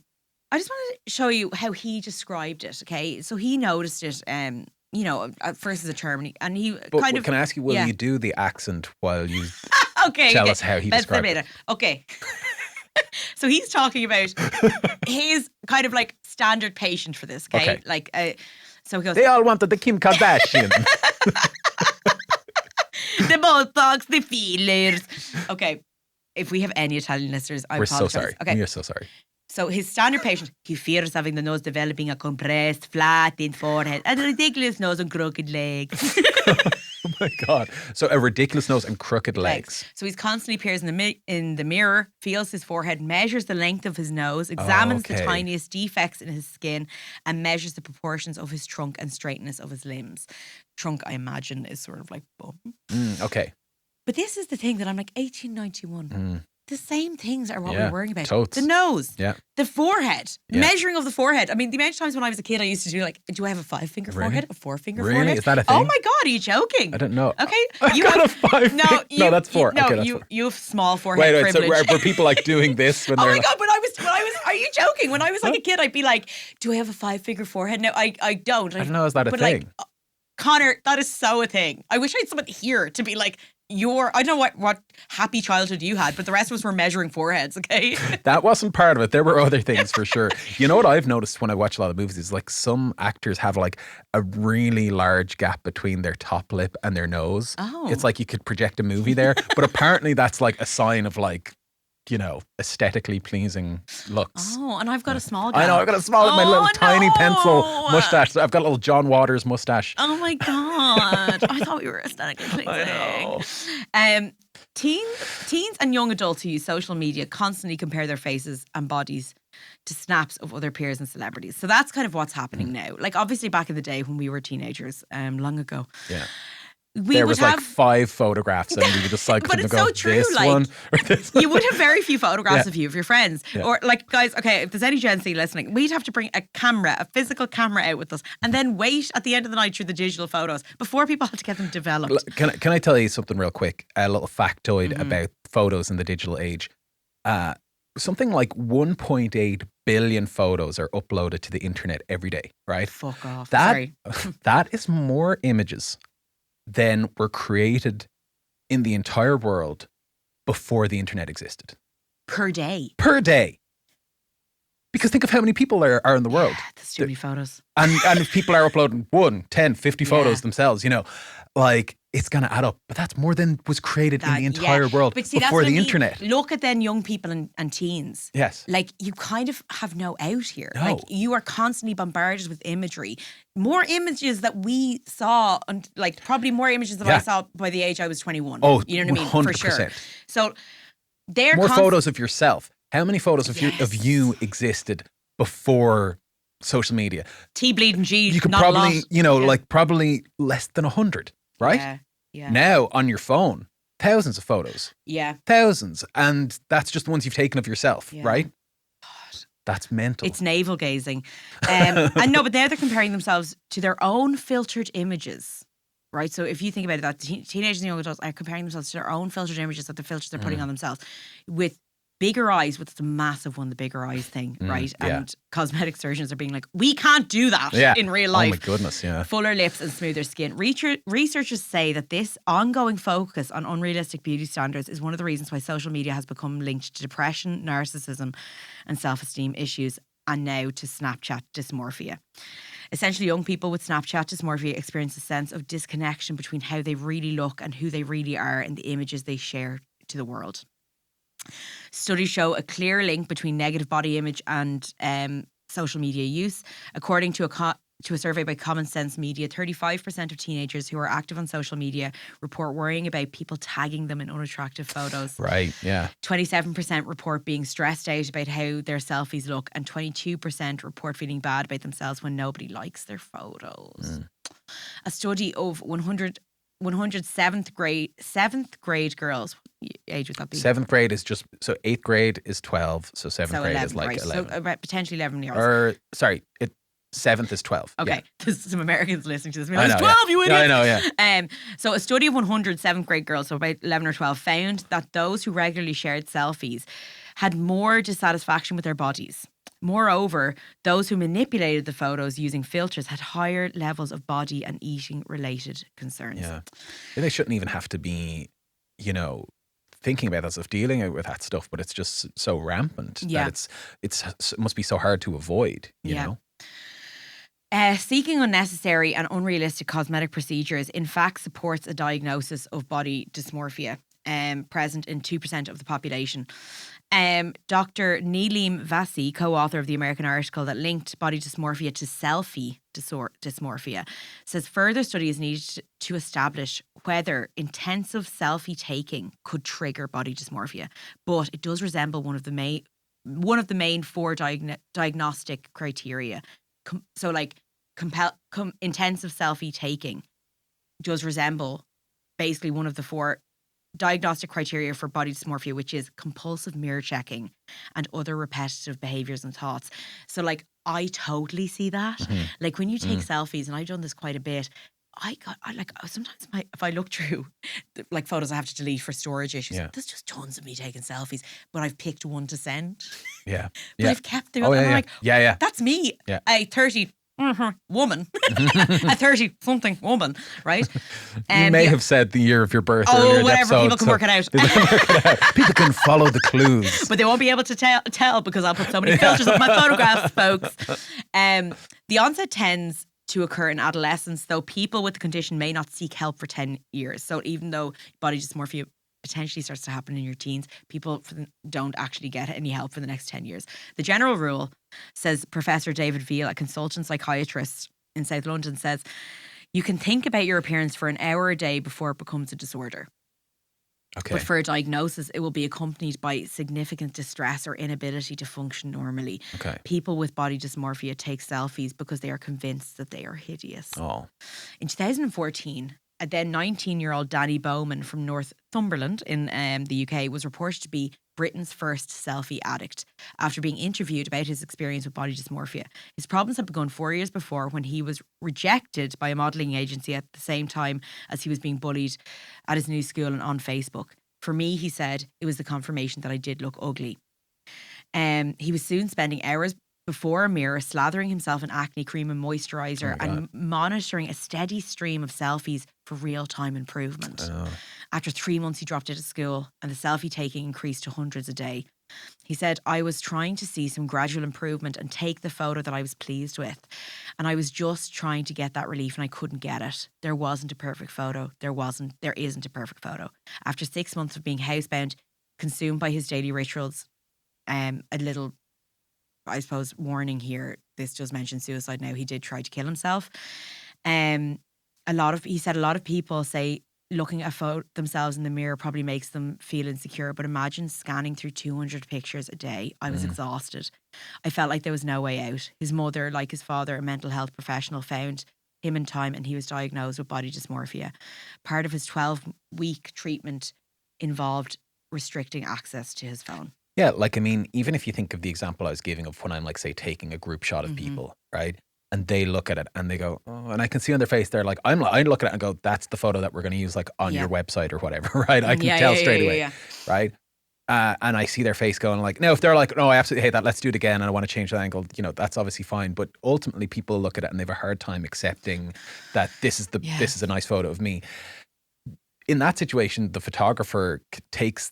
just want to show you how he described it. Okay. So he noticed it, at first as a term, and he Can I ask you, will you do the accent while you tell us how he described it? Okay. So he's talking about his kind of like standard patient for this, okay? So he goes, they all wanted the Kim Kardashian. The Botox, the fillers. Okay. If we have any Italian listeners, I apologize. We're so sorry. Okay. We're so sorry. So his standard patient, he fears having the nose developing a compressed, flattened forehead and a ridiculous nose and crooked legs. Oh my God. So a ridiculous nose and crooked legs. So he's constantly peers in the mirror, feels his forehead, measures the length of his nose, examines the tiniest defects in his skin, and measures the proportions of his trunk and straightness of his limbs. Trunk, I imagine, is sort of like bum. Okay. But this is the thing that I'm like, 1891. The same things are what we're worrying about. Totes. The nose, the forehead, measuring of the forehead. I mean, the amount of times when I was a kid, I used to do like, do I have a 5-finger forehead, a 4-finger forehead? Really? Is that a thing? Oh my God, are you joking? I don't know. Okay. You got a 5. No, that's 4. No, okay, that's 4. You have small forehead privilege. So were people like doing this when oh they're my God, when I was, are you joking? When I was like a kid, I'd be like, do I have a 5-finger forehead? No, I don't. I don't know, is that a thing? Like, Connor, that is so a thing. I wish I had someone here to be like, I don't know what happy childhood you had, but the rest of us were measuring foreheads, okay? That wasn't part of it. There were other things for sure. You know what I've noticed when I watch a lot of movies is like some actors have like a really large gap between their top lip and their nose. Oh. It's like you could project a movie there, but apparently that's like a sign of like, aesthetically pleasing looks. Oh, and I've got a small gap. I know, I've got a small, my little tiny pencil mustache. I've got a little John Waters mustache. Oh my God. I thought we were aesthetically pleasing. I know. Teens and young adults who use social media constantly compare their faces and bodies to snaps of other peers and celebrities. So that's kind of what's happening now. Like obviously back in the day when we were teenagers, long ago. Yeah. there was like 5 photographs and we would just cycle But them it's and go, so true, this like, one or this one. You would have very few photographs Yeah. of you, of your friends. Yeah. Or like, guys, okay, if there's any Gen Z listening, we'd have to bring a camera, a physical camera out with us and then wait at the end of the night through the digital photos before people had to get them developed. Can I tell you something real quick? A little factoid Mm-hmm. about photos in the digital age. Something like 1.8 billion photos are uploaded to the internet every day, right? Fuck off. That, Sorry. that is more images than were created in the entire world before the internet existed. Per day. Per day. Because think of how many people are in the world. That's too many photos. And if people are uploading 1, 10, 50 photos themselves, like it's going to add up. But that's more than was created in the entire world But see, that's before what I the mean. internet. Look at then young people and teens. Yes. Like you kind of have no out here. No. Like you are constantly bombarded with imagery. More images that we saw, and like probably more images than I saw by the age I was 21. Oh, you know what I mean? For sure. 100%. So they're More photos of yourself. How many photos of Yes. you existed before social media? T bleeding G. You could not a probably, lot. like probably less than 100, right? Yeah. Yeah. Now on your phone, thousands of photos. Yeah. Thousands. And that's just the ones you've taken of yourself, Yeah. right? That's mental. It's navel gazing. And no, but now they're comparing themselves to their own filtered images. Right? So if you think about it, that teenagers and young adults are comparing themselves to their own filtered images, that the filters they're putting on themselves with bigger eyes, with the massive one, the bigger eyes thing, right? yeah. And cosmetic surgeons are being like, we can't do that in real Oh life. my goodness, yeah. Fuller lips and smoother skin. Researchers say that this ongoing focus on unrealistic beauty standards is one of the reasons why social media has become linked to depression, narcissism, and self-esteem issues, and now to Snapchat dysmorphia. Essentially, young people with Snapchat dysmorphia experience a sense of disconnection between how they really look and who they really are in the images they share to the world. Studies show a clear link between negative body image and social media use. According to a survey by Common Sense Media, 35% of teenagers who are active on social media report worrying about people tagging them in unattractive photos. Right, yeah. 27% report being stressed out about how their selfies look, and 22% report feeling bad about themselves when nobody likes their photos. A study of 100 7th grade girls. What age would that be? 7th grade is just, so 8th grade is 12, so 7th grade 11, is like right. 11. So potentially 11 years. Or, sorry, 7th is 12. Okay, Yeah. there's some Americans listening to this. I know, It's 12, you idiot. Yeah, I know, yeah. So a study of 100 7th grade girls, so about 11 or 12, found that those who regularly shared selfies had more dissatisfaction with their bodies. Moreover, those who manipulated the photos using filters had higher levels of body and eating related concerns. Yeah. They shouldn't even have to be, thinking about that stuff, dealing with that stuff, but it's just so rampant that it must be so hard to avoid, you know? Seeking unnecessary and unrealistic cosmetic procedures in fact supports a diagnosis of body dysmorphia present in 2% of the population. Dr. Neelim Vasi, co-author of the American article that linked body dysmorphia to selfie dysmorphia, says further study is needed to establish whether intensive selfie taking could trigger body dysmorphia, but it does resemble one of the main 4 diagnostic criteria. Intensive selfie taking does resemble basically one of the 4 diagnostic criteria for body dysmorphia, which is compulsive mirror checking and other repetitive behaviors and thoughts. So I totally see that. Mm-hmm. Like when you take selfies, and I've done this quite a bit, sometimes if I look through like photos I have to delete for storage issues, there's just tons of me taking selfies, but I've picked one to send. Yeah. But I've kept the Oh, other. yeah, I'm like, yeah. that's me, Yeah. a 30 woman, a 30 something woman, right? You may have said the year of your birth. Oh, earlier in the whatever. episode, People can work it out. People can work it out. People can follow the clues. But they won't be able to tell because I'll put so many filters on my photographs, folks. The onset tends to occur in adolescence, though people with the condition may not seek help for 10 years. So even though body dysmorphia potentially starts to happen in your teens, people don't actually get any help for the next 10 years. The general rule, says Professor David Veal, a consultant psychiatrist in South London, says, you can think about your appearance for an hour a day before it becomes a disorder. Okay. But for a diagnosis, it will be accompanied by significant distress or inability to function normally. Okay. People with body dysmorphia take selfies because they are convinced that they are hideous. Oh. In 2014, then 19-year-old Danny Bowman from Northumberland in the UK was reported to be Britain's first selfie addict after being interviewed about his experience with body dysmorphia. His problems had begun 4 years before when he was rejected by a modelling agency at the same time as he was being bullied at his new school and on Facebook. For me, he said, it was the confirmation that I did look ugly. He was soon spending hours before a mirror, slathering himself in acne cream and moisturiser and monitoring a steady stream of selfies for real-time improvement. After 3 months, he dropped out of school and the selfie taking increased to hundreds a day. He said, I was trying to see some gradual improvement and take the photo that I was pleased with. And I was just trying to get that relief and I couldn't get it. There wasn't a perfect photo. There isn't a perfect photo. After 6 months of being housebound, consumed by his daily rituals, a little, I suppose, warning here. This does mention suicide now. He did try to kill himself. He said a lot of people say looking at themselves in the mirror probably makes them feel insecure. But imagine scanning through 200 pictures a day. I was exhausted. I felt like there was no way out. His mother, like his father, a mental health professional, found him in time and he was diagnosed with body dysmorphia. Part of his 12-week treatment involved restricting access to his phone. Yeah, like, I mean, even if you think of the example I was giving of when I'm like, say, taking a group shot of people, right? And they look at it and they go, oh, and I can see on their face, they're like, I look at it and go, that's the photo that we're going to use like on your website or whatever, right? I can tell straight away, right? And I see their face going like, no, if they're like, no, I absolutely hate that, let's do it again and I want to change the angle, you know, that's obviously fine. But ultimately people look at it and they have a hard time accepting that this is a nice photo of me. In that situation, the photographer takes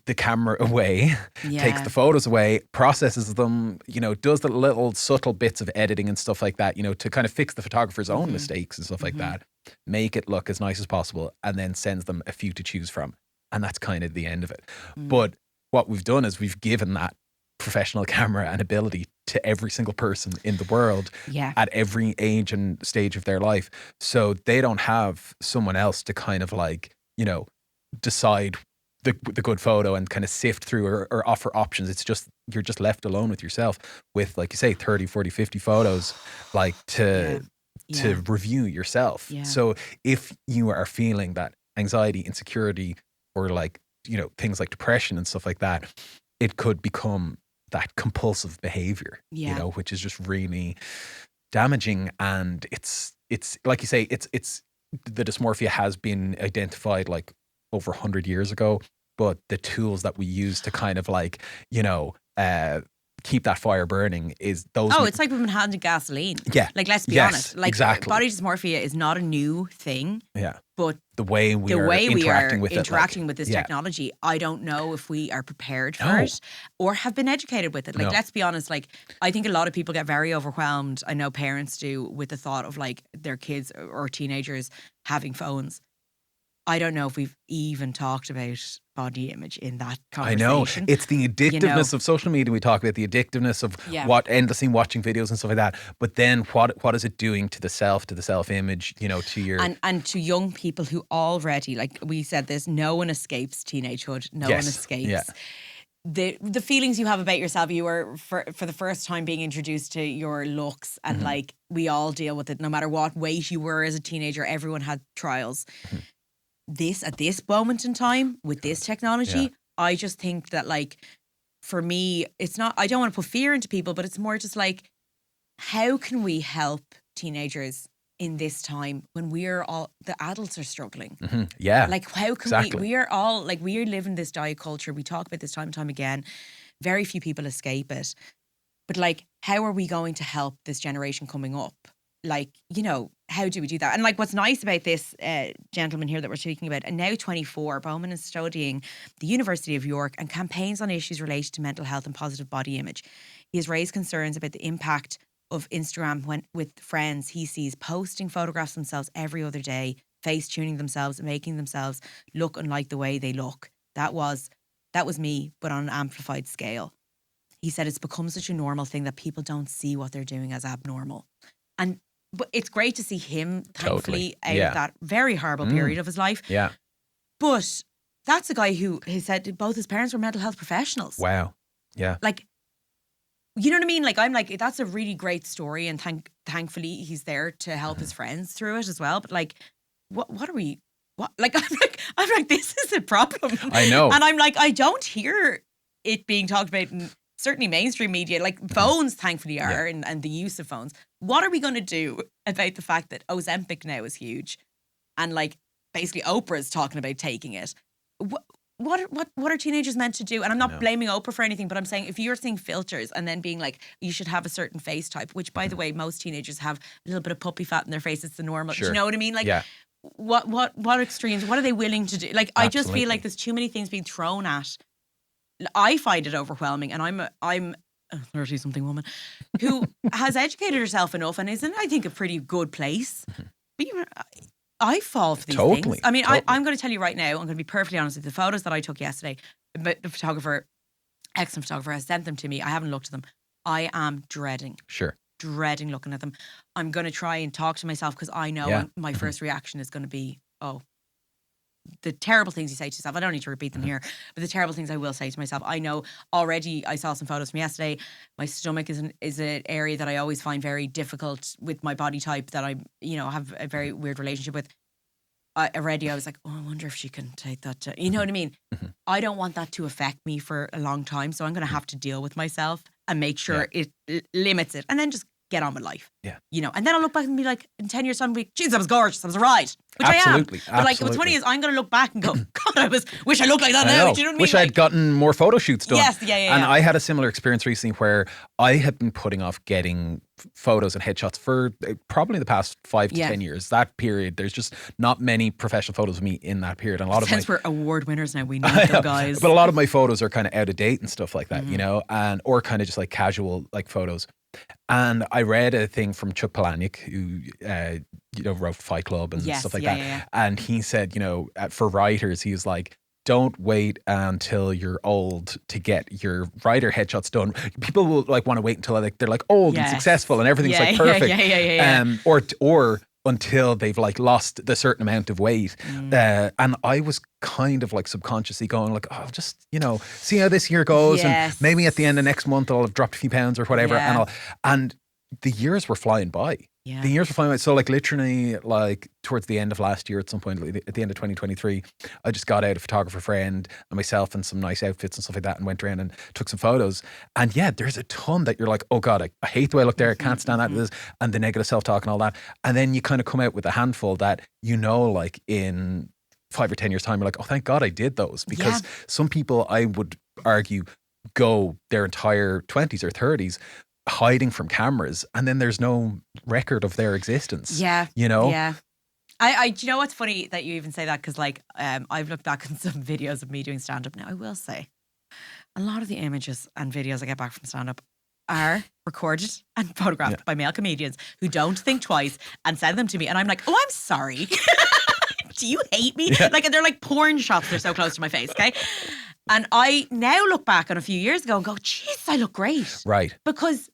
the camera away, takes the photos away, processes them, you know, does the little subtle bits of editing and stuff like that, you know, to kind of fix the photographer's own mistakes and stuff like that, make it look as nice as possible, and then sends them a few to choose from. And that's kind of the end of it. But what we've done is we've given that professional camera and ability to every single person in the world at every age and stage of their life. So they don't have someone else to kind of like, you know, decide the good photo and kind of sift through or offer options. It's just, you're just left alone with yourself with, like you say, 30, 40, 50 photos like to review yourself. So if you are feeling that anxiety, insecurity, or like, you know, things like depression and stuff like that, it could become that compulsive behavior, you know, which is just really damaging. And it's like you say, it's the dysmorphia has been identified like over 100 years ago, but the tools that we use to kind of like, you know, keep that fire burning is those. Oh, it's like we've been handed gasoline. Yeah. Like, let's be honest. Like, body dysmorphia is not a new thing. Yeah. But the way we are interacting with this technology, I don't know if we are prepared for it or have been educated with it. Like, let's be honest, like, I think a lot of people get very overwhelmed. I know parents do, with the thought of like their kids or teenagers having phones. I don't know if we've even talked about body image in that conversation. I know. It's the addictiveness of social media. We talk about the addictiveness of endlessly watching videos and stuff like that. But then what is it doing to the self-image, you know, to your... And to young people who already, like we said this, no one escapes teenagehood. No one escapes. Yeah. The feelings you have about yourself, you were for the first time being introduced to your looks, and like we all deal with it. No matter what weight you were as a teenager, everyone had trials. At this moment in time with this technology, I just think that, like, for me, it's not, I don't want to put fear into people, but it's more just like, how can we help teenagers in this time when the adults are struggling? Yeah. Like, how can we are living this diet culture. We talk about this time and time again. Very few people escape it. But like, how are we going to help this generation coming up? Like, you know, how do we do that? And like, what's nice about this gentleman here that we're speaking about, and now 24, Bowman is studying the University of York and campaigns on issues related to mental health and positive body image. He has raised concerns about the impact of Instagram with friends he sees posting photographs of themselves every other day, face tuning themselves, making themselves look unlike the way they look. That was me, but on an amplified scale. He said it's become such a normal thing that people don't see what they're doing as abnormal. But it's great to see him, thankfully, out of that very horrible period of his life. Yeah. But that's a guy who said both his parents were mental health professionals. Wow. Yeah. Like, you know what I mean? Like, I'm like, that's a really great story, and thankfully he's there to help his friends through it as well. But like, what are we? What like I'm like this is a problem. I know. And I'm like I don't hear it being talked about in certainly mainstream media. Like phones, thankfully, are and the use of phones. What are we going to do about the fact that Ozempic now is huge, and like basically Oprah's talking about taking it? What are teenagers meant to do? And I'm not blaming Oprah for anything, but I'm saying if you're seeing filters and then being like, you should have a certain face type, which by the way, most teenagers have a little bit of puppy fat in their face. It's the normal. Sure. Do you know what I mean? Like, what extremes? What are they willing to do? Like, I just feel like there's too many things being thrown at. I find it overwhelming, and I'm a 30-something woman who has educated herself enough and is in, I think, a pretty good place. But I fall for these things. I mean, I'm going to tell you right now, I'm going to be perfectly honest with you. The photos that I took yesterday, but the photographer, excellent photographer, has sent them to me. I haven't looked at them. I am dreading looking at them. I'm going to try and talk to myself because I know my first reaction is going to be, the terrible things you say to yourself. I don't need to repeat them here, but the terrible things I will say to myself. I know already. I saw some photos from yesterday. My stomach is an area that I always find very difficult with my body type that I have a very weird relationship with. Already I was like, I wonder if she can take that. You know what I mean? I don't want that to affect me for a long time, so I'm going to have to deal with myself and make sure it limits it, and then just get on with life. Yeah. And then I'll look back and be like, in 10 years time, I'll be, geez, I was gorgeous. I was a ride. Which I am. But like, what's funny is I'm going to look back and go, God, wish I looked like that now. Do you know what I mean? Wish I'd gotten more photo shoots done. Yes, yeah. And I had a similar experience recently where I had been putting off getting photos and headshots for probably the past 5 to 10 years. That period, there's just not many professional photos of me in that period. And a lot of we're award winners now, we need them, guys. But a lot of my photos are kind of out of date and stuff like that, or kind of just like casual like photos. And I read a thing from Chuck Palahniuk, who wrote Fight Club and stuff like that. Yeah. And he said, for writers, he was like, don't wait until you're old to get your writer headshots done. People will like want to wait until they're like old and successful and everything's like perfect. Or until they've like lost the certain amount of weight. And I was kind of like subconsciously going like, oh, just, see how this year goes. And maybe at the end of next month, I'll have dropped a few pounds or whatever. And the years were flying by. Yeah. The years were flying by. So like literally like towards the end of last year at some point, at the end of 2023, I just got out a photographer friend and myself and some nice outfits and stuff like that and went around and took some photos. And there's a ton that you're like, oh God, I hate the way I look there. I can't stand that. And the negative self-talk and all that. And then you kind of come out with a handful that, like in 5 or 10 years time, you're like, oh, thank God I did those. Because some people, I would argue, go their entire 20s or 30s hiding from cameras, and then there's no record of their existence. Yeah. Yeah. I do you know what's funny that you even say that? Because like I've looked back on some videos of me doing stand-up now. I will say a lot of the images and videos I get back from stand-up are recorded and photographed by male comedians who don't think twice and send them to me, and I'm like, oh, I'm sorry. Do you hate me? Like, they're like porn shots. They're so close to my face. Okay. And I now look back on a few years ago and go, jeez, I look great. Right. Because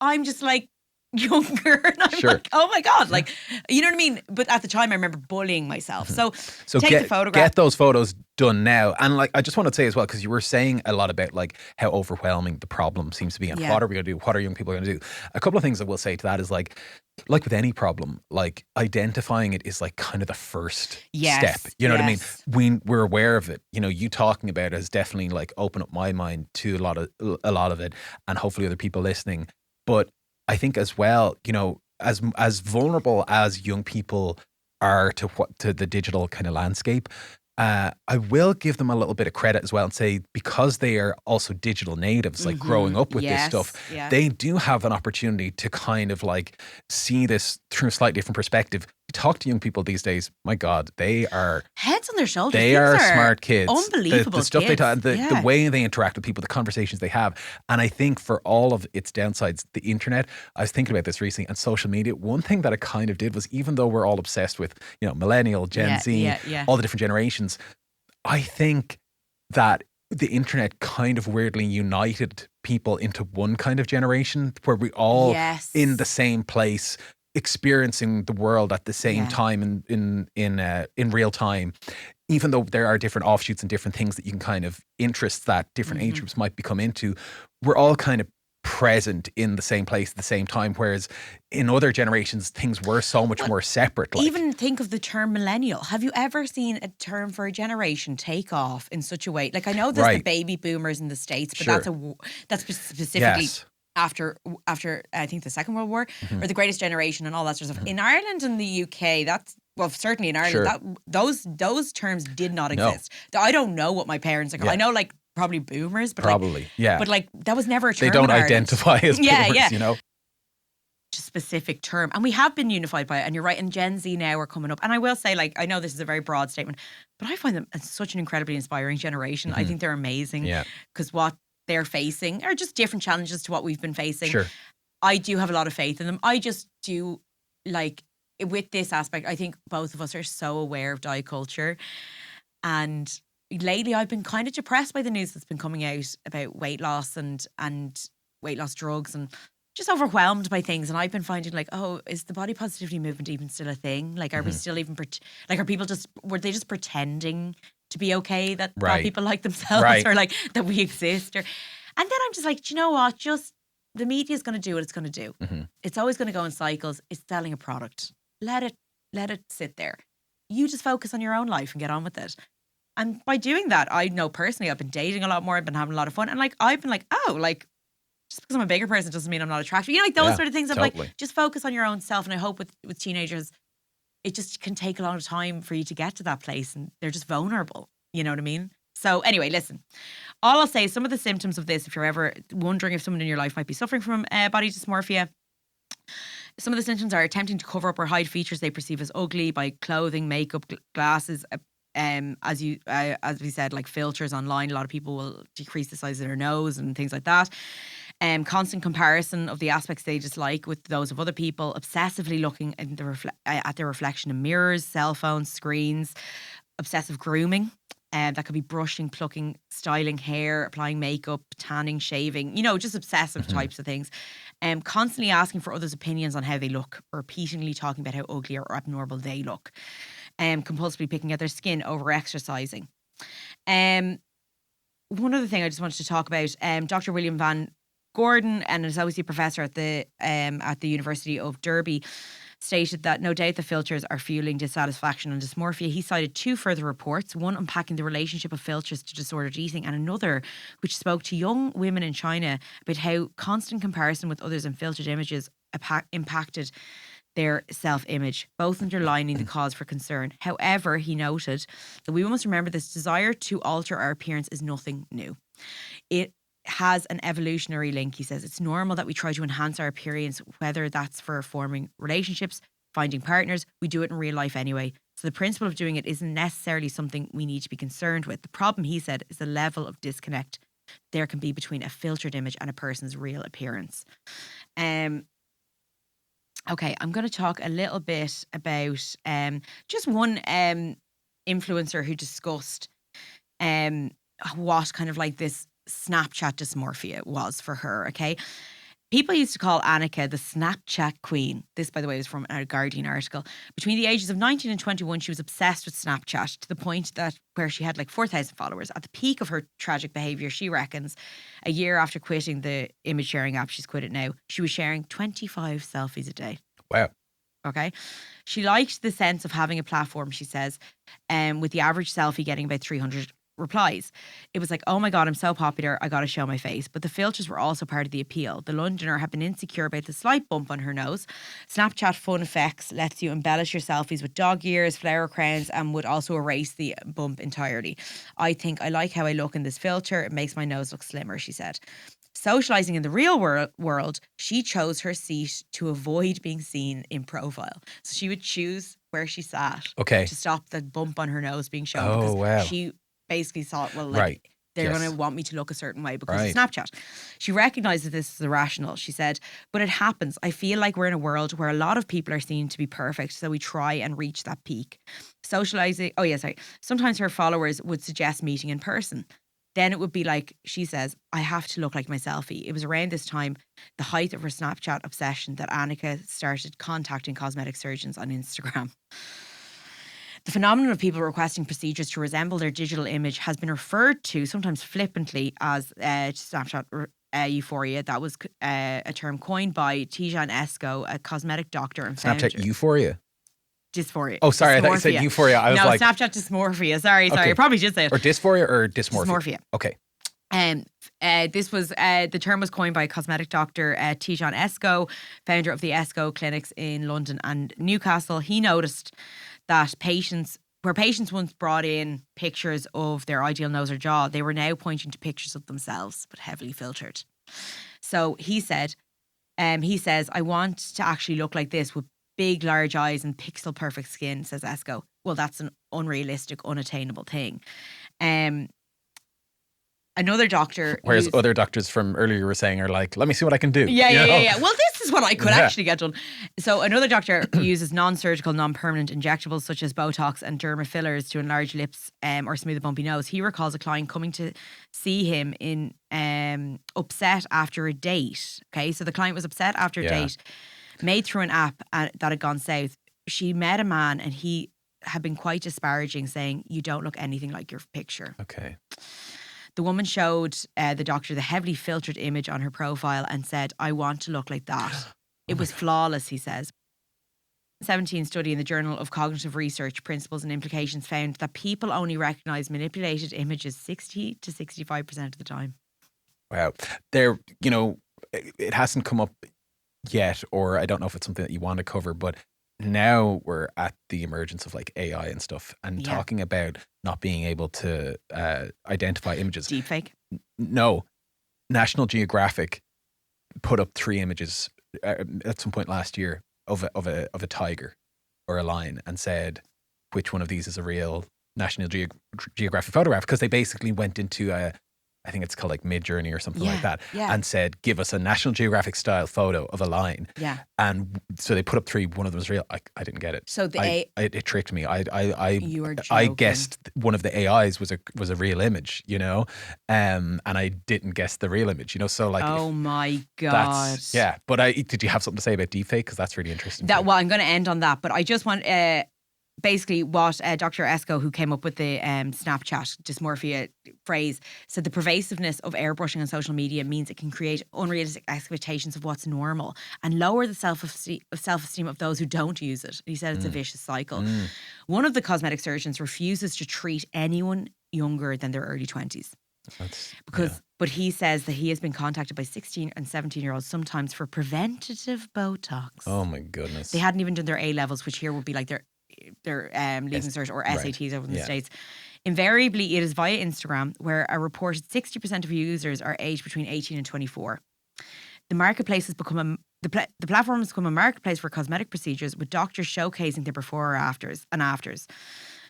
I'm just like younger and I'm like, oh my God, like, you know what I mean? But at the time I remember bullying myself. So take the photograph. Get those photos done now. And like, I just want to say as well, because you were saying a lot about like how overwhelming the problem seems to be and what are we going to do? What are young people going to do? A couple of things I will say to that is like with any problem, like identifying it is like kind of the first step. You know what I mean? We're aware of it. You talking about it has definitely like opened up my mind to a lot of it, and hopefully other people listening. But I think as well, as vulnerable as young people are to the digital kind of landscape, I will give them a little bit of credit as well and say, because they are also digital natives, like growing up with this stuff, they do have an opportunity to kind of like see this through a slightly different perspective. Talk to young people these days, my God, they are heads on their shoulders. They are smart kids. Unbelievable. The stuff kids. they talk, the way they interact with people, the conversations they have. And I think for all of its downsides, the internet, I was thinking about this recently, and social media, one thing that it kind of did was, even though we're all obsessed with, millennial, Gen Z, all the different generations, I think that the internet kind of weirdly united people into one kind of generation where we all in the same place, experiencing the world at the same time in real time, even though there are different offshoots and different things that you can kind of interests that different age groups might become into. We're all kind of present in the same place at the same time, whereas in other generations things were so much more separate. Like. Even think of the term millennial. Have you ever seen a term for a generation take off in such a way? Like, I know there's the baby boomers in the States, but that's specifically after I think the Second World War, or the Greatest Generation and all that sort of stuff. In Ireland and the UK, certainly in Ireland, those terms did not exist. I don't know what my parents are called. I know, like, probably boomers, but but like that was never a term. They don't in Ireland. identify as boomers, you know. Specific term, and we have been unified by it, and you're right, and Gen Z now are coming up, and I will say, like, I know this is a very broad statement, but I find them such an incredibly inspiring generation. I think they're amazing, because what they're facing are just different challenges to what we've been facing. I do have a lot of faith in them. I just do, like, with this aspect, I think both of us are so aware of diet culture, and lately I've been kind of depressed by the news that's been coming out about weight loss and weight loss drugs, and just overwhelmed by things. And I've been finding, like, oh, is the body positivity movement even still a thing? Like, are we still even, are people were they just pretending to be okay that people like themselves, or like that we exist? And then I'm just like, do you know what? Just the media is going to do what it's going to do. It's always going to go in cycles. It's selling a product. Let it sit there. You just focus on your own life and get on with it. And by doing that, I know personally I've been dating a lot more. I've been having a lot of fun. And like, I've been like, oh, like, just because I'm a bigger person doesn't mean I'm not attractive. You know, like those sort of things. I'm like, just focus on your own self. And I hope with teenagers, it just can take a long time for you to get to that place, and they're just vulnerable. You know what I mean? So anyway, listen, all I'll say is some of the symptoms of this, if you're ever wondering if someone in your life might be suffering from body dysmorphia, some of the symptoms are attempting to cover up or hide features they perceive as ugly by clothing, makeup, glasses, as we said, like filters online. A lot of people will decrease the size of their nose and things like that. Constant comparison of the aspects they dislike with those of other people, obsessively looking at their reflection in mirrors, cell phones, screens, obsessive grooming. That could be brushing, plucking, styling hair, applying makeup, tanning, shaving, you know, just obsessive types of things. Constantly asking for others' opinions on how they look, or repeatedly talking about how ugly or abnormal they look. Compulsively picking at their skin, over exercising. One other thing I just wanted to talk about, Dr. William Van Gordon, an associate professor at the University of Derby, stated that no doubt the filters are fueling dissatisfaction and dysmorphia. He cited two further reports, one unpacking the relationship of filters to disordered eating, and another which spoke to young women in China about how constant comparison with others and filtered images impacted their self-image, both underlining the cause for concern. However, he noted that we must remember this desire to alter our appearance is nothing new. It has an evolutionary link, he says. It's normal that we try to enhance our appearance, whether that's for forming relationships, finding partners. We do it in real life anyway. So the principle of doing it isn't necessarily something we need to be concerned with. The problem, he said, is the level of disconnect there can be between a filtered image and a person's real appearance. Okay, I'm going to talk a little bit about just one influencer who discussed what kind of like this Snapchat dysmorphia was for her, okay? People used to call Annika the Snapchat queen. This, by the way, is from a Guardian article. Between the ages of 19 and 21, she was obsessed with Snapchat to the point that where she had like 4,000 followers. At the peak of her tragic behaviour, she reckons, a year after quitting the image sharing app, she's quit it now, she was sharing 25 selfies a day. Wow. Okay. She liked the sense of having a platform, she says, with the average selfie getting about 300 replies. It was like, oh my God, I'm so popular, I gotta show my face. But the filters were also part of the appeal. The Londoner had been insecure about the slight bump on her nose. Snapchat Fun Effects lets you embellish your selfies with dog ears, flower crowns, and would also erase the bump entirely. I think I like how I look in this filter. It makes my nose look slimmer, she said. Socializing in the real world, she chose her seat to avoid being seen in profile. So she would choose where she sat to stop the bump on her nose being shown. Oh, wow. She basically thought, well, like, they're going to want me to look a certain way because of Snapchat. She recognised that this is irrational, she said, but it happens. I feel like we're in a world where a lot of people are seen to be perfect, so we try and reach that peak. Socialising, sometimes her followers would suggest meeting in person. Then it would be like, she says, I have to look like my selfie. It was around this time, the height of her Snapchat obsession, that Annika started contacting cosmetic surgeons on Instagram. The phenomenon of people requesting procedures to resemble their digital image has been referred to, sometimes flippantly, as Snapchat euphoria. That was a term coined by Tijan Esko, a cosmetic doctor and founder. Snapchat euphoria. Dysphoria. Oh, sorry, I thought you said Dysmorphia. euphoria. I was no, like, Snapchat dysmorphia. Sorry. Okay. I probably did say it. or dysphoria or dysmorphia. Dysmorphia. Okay. This was the term was coined by cosmetic doctor Tijan Esko, founder of the Esko clinics in London and Newcastle. He noticed that patients once brought in pictures of their ideal nose or jaw, they were now pointing to pictures of themselves, but heavily filtered. So he says, I want to actually look like this with big, large eyes and pixel perfect skin, says Esko. Well, that's an unrealistic, unattainable thing. Another doctor. Whereas other doctors from earlier were saying are like, let me see what I can do. Yeah. Well, this is what I could actually get done. So another doctor uses non-surgical, non-permanent injectables such as Botox and derma fillers to enlarge lips or smooth a bumpy nose. He recalls a client coming to see him in upset after a date. Okay, so the client was upset after a date, made through an app that had gone south. She met a man and he had been quite disparaging, saying, "You don't look anything like your picture." Okay. The woman showed the doctor the heavily filtered image on her profile and said, "I want to look like that." It was flawless, he says. 2017 study in the Journal of Cognitive Research, Principles and Implications found that people only recognise manipulated images 60 to 65% of the time. Wow. It hasn't come up yet, or I don't know if it's something that you want to cover, but now we're at the emergence of like AI and stuff and talking about not being able to identify images. Deepfake? No. National Geographic put up 3 images at some point last year of a tiger or a lion and said which one of these is a real National Geographic photograph, because they basically went into I think it's called like Midjourney or something like that, and said, give us a National Geographic style photo of a lion. Yeah. And so they put up 3, one of them was real. I didn't get it. So it tricked me. You were I joking. guessed one of the AIs was a real image, and I didn't guess the real image, so like. Oh my God. But did you have something to say about deepfake? Because that's really interesting. Well, I'm going to end on that, but I just want basically what Dr. Esko, who came up with the Snapchat dysmorphia phrase, said the pervasiveness of airbrushing on social media means it can create unrealistic expectations of what's normal and lower the self-esteem of those who don't use it. He said it's a vicious cycle. One of the cosmetic surgeons refuses to treat anyone younger than their early 20s. But he says that he has been contacted by 16 and 17-year-olds sometimes for preventative Botox. Oh my goodness. They hadn't even done their A-levels, which here would be like their leaving cert or SATs over in the States. Invariably, it is via Instagram, where a reported 60% of users are aged between 18 and 24. The marketplace has become the platform has become a marketplace for cosmetic procedures, with doctors showcasing their before or afters.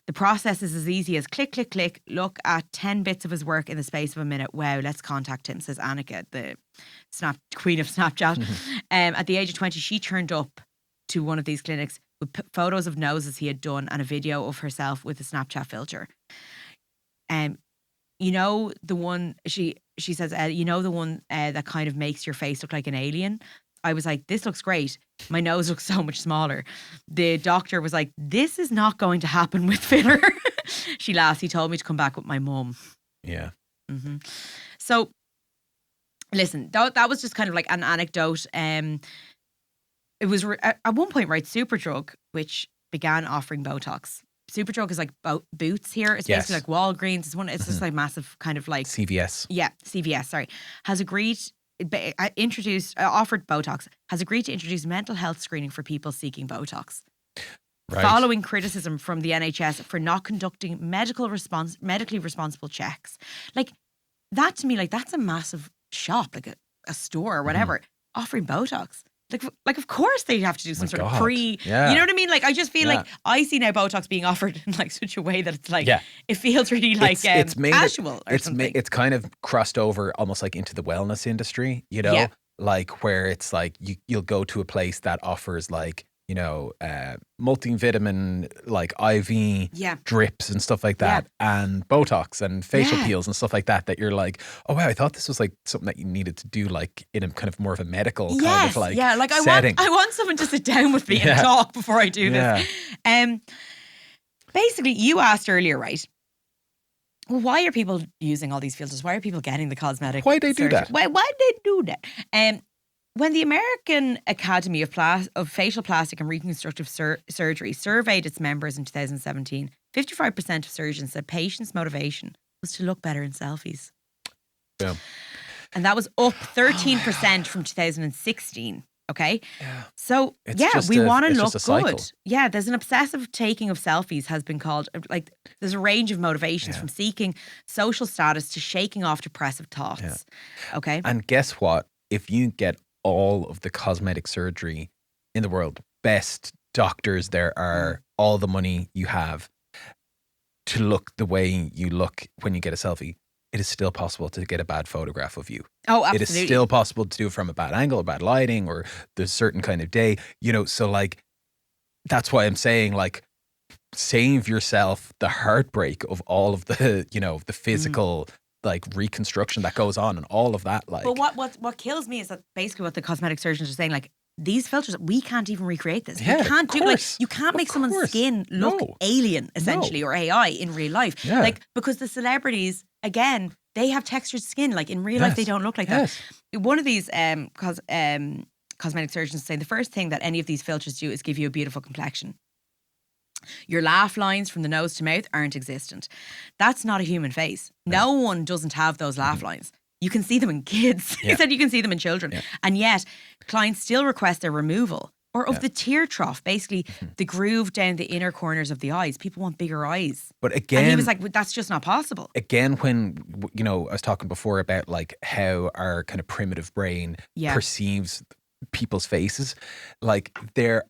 The process is as easy as click, click, click. Look at 10 bits of his work in the space of a minute. Wow, let's contact him, says Annika, the queen of Snapchat. At the age of 20, she turned up to one of these clinics with photos of noses he had done and a video of herself with a Snapchat filter. The one, she says, the one that kind of makes your face look like an alien? I was like, this looks great. My nose looks so much smaller. The doctor was like, this is not going to happen with filler. She laughs. He told me to come back with my mum. Yeah. Mm-hmm. So, listen, that was just kind of like an anecdote. It was at one point, right, Superdrug, which began offering Botox. Superdrug is like Boots here. It's basically like Walgreens. It's just like massive kind of like CVS. Yeah, CVS. Sorry, has offered Botox. Has agreed to introduce mental health screening for people seeking Botox. Right. Following criticism from the NHS for not conducting medically responsible checks. Like that to me, like that's a massive shop, like a store or whatever, offering Botox. Like of course they have to do some sort of you know what I mean? Like I just feel like I see now Botox being offered in like such a way that it's like it feels really like it's casual or something. It's kind of crossed over almost like into the wellness industry, like where it's like you'll go to a place that offers like multivitamin like IV drips and stuff like that, and Botox and facial peels and stuff like that you're like, oh wow, I thought this was like something that you needed to do like in a kind of more of a medical kind of like setting. I want someone to sit down with me and talk before I do this. Basically, you asked earlier, right? Why are people using all these filters? Why are people getting the cosmetic? Why they do surgery? that? Why they do that? When the American Academy of Facial Plastic and Reconstructive Surgery surveyed its members in 2017, 55% of surgeons said patients' motivation was to look better in selfies. Yeah. And that was up 13% from 2016. Okay. Yeah. So, It's we want to it's look just a cycle. good. Yeah. There's an obsessive taking of selfies has been called, like, there's a range of motivations from seeking social status to shaking off depressive thoughts. Yeah. Okay. And guess what? If you get all of the cosmetic surgery in the world, best doctors there are, all the money you have to look the way you look when you get a selfie, it is still possible to get a bad photograph of you. Oh, It absolutely. is still possible to do it from a bad angle or bad lighting or there's certain kind of day, so like, that's why I'm saying, like, save yourself the heartbreak of all of the, the physical like reconstruction that goes on and all of that. Like, But what kills me is that basically what the cosmetic surgeons are saying, like, these filters, we can't even recreate this. Yeah, You can't of do, like, course. you can't make Of someone's course. skin look No. alien, essentially, or AI in real life. Yeah. Like, because the celebrities, again, they have textured skin. Like, in real life, they don't look like that. One of these cosmetic surgeons say the first thing that any of these filters do is give you a beautiful complexion. Your laugh lines from the nose to mouth aren't existent. That's not a human face. No one doesn't have those laugh lines. You can see them in kids. He said you can see them in children. Yeah. And yet, clients still request their removal or of the tear trough, basically the groove down the inner corners of the eyes. People want bigger eyes. But again, and he was like, that's just not possible. Again, when, I was talking before about like how our kind of primitive brain perceives people's faces, like there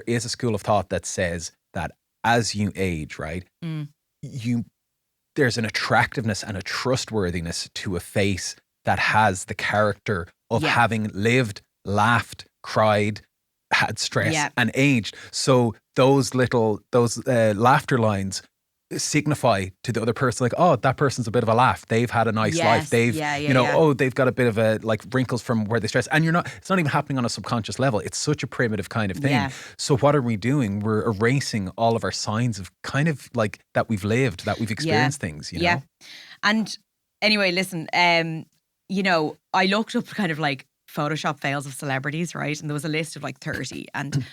is a school of thought that says that as you age, right, there's an attractiveness and a trustworthiness to a face that has the character of having lived, laughed, cried, had stress and aged. So those laughter lines signify to the other person, like, oh, that person's a bit of a laugh. They've had a nice life. They've, oh, they've got a bit of a like wrinkles from where they stress. And it's not even happening on a subconscious level. It's such a primitive kind of thing. Yeah. So what are we doing? We're erasing all of our signs of kind of like that we've lived, that we've experienced things, you know? And anyway, listen, I looked up kind of like Photoshop fails of celebrities, right? And there was a list of like 30 and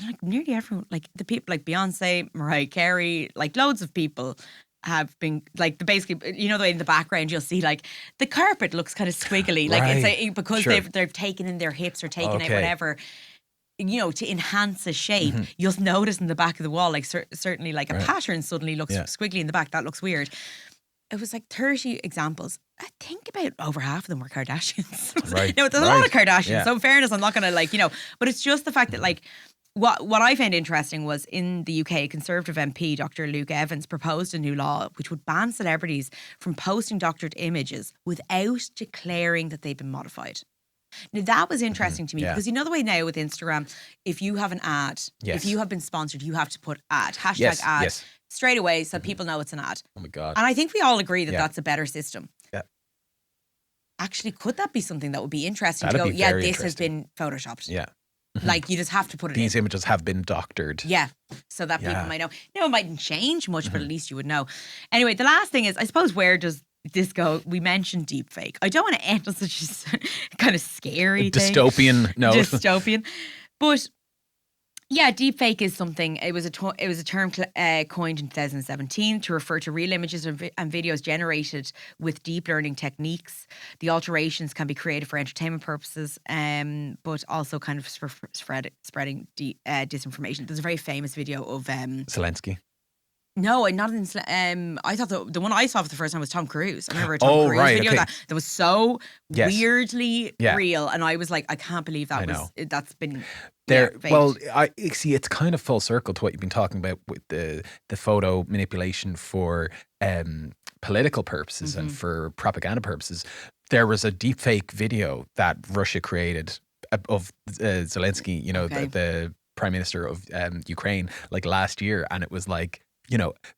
like nearly everyone, like the people like Beyonce, Mariah Carey, like loads of people have been like basically, the way in the background you'll see like the carpet looks kind of squiggly, like it's because they've taken in their hips or taken out whatever, to enhance a shape. You'll notice in the back of the wall, like certainly like a pattern suddenly looks squiggly in the back. That looks weird. It was like 30 examples. I think about over half of them were Kardashians. Right. There's a lot of Kardashians. So in fairness, I'm not going to but it's just the fact that like, What I found interesting was in the UK, Conservative MP Dr. Luke Evans proposed a new law which would ban celebrities from posting doctored images without declaring that they've been modified. Now, that was interesting to me because the way now with Instagram, if you have an ad, if you have been sponsored, you have to put ad, hashtag ad straight away so people know it's an ad. Oh my God. And I think we all agree that that's a better system. Yeah. Actually, could that be something that would be interesting That'd to go, be very this has been photoshopped? Yeah. Like, you just have to put it These in. images have been doctored. Yeah, so that people might know. It mightn't change much, but at least you would know. Anyway, the last thing is, I suppose, where does this go? We mentioned deepfake. I don't want to end on such a kind of scary thing. Dystopian note. Dystopian. But yeah, deepfake is something. It was a term coined in 2017 to refer to real images and videos generated with deep learning techniques. The alterations can be created for entertainment purposes, but also kind of for spreading disinformation. There's a very famous video of Zelensky. No, not in. I thought the one I saw for the first time was Tom Cruise. I remember a Tom Cruise video that was so weirdly real, and I was like, I can't believe that's been there. Well, I see. It's kind of full circle to what you've been talking about with the photo manipulation for political purposes and for propaganda purposes. There was a deepfake video that Russia created of Zelensky, the Prime Minister of Ukraine, like last year, and it was like,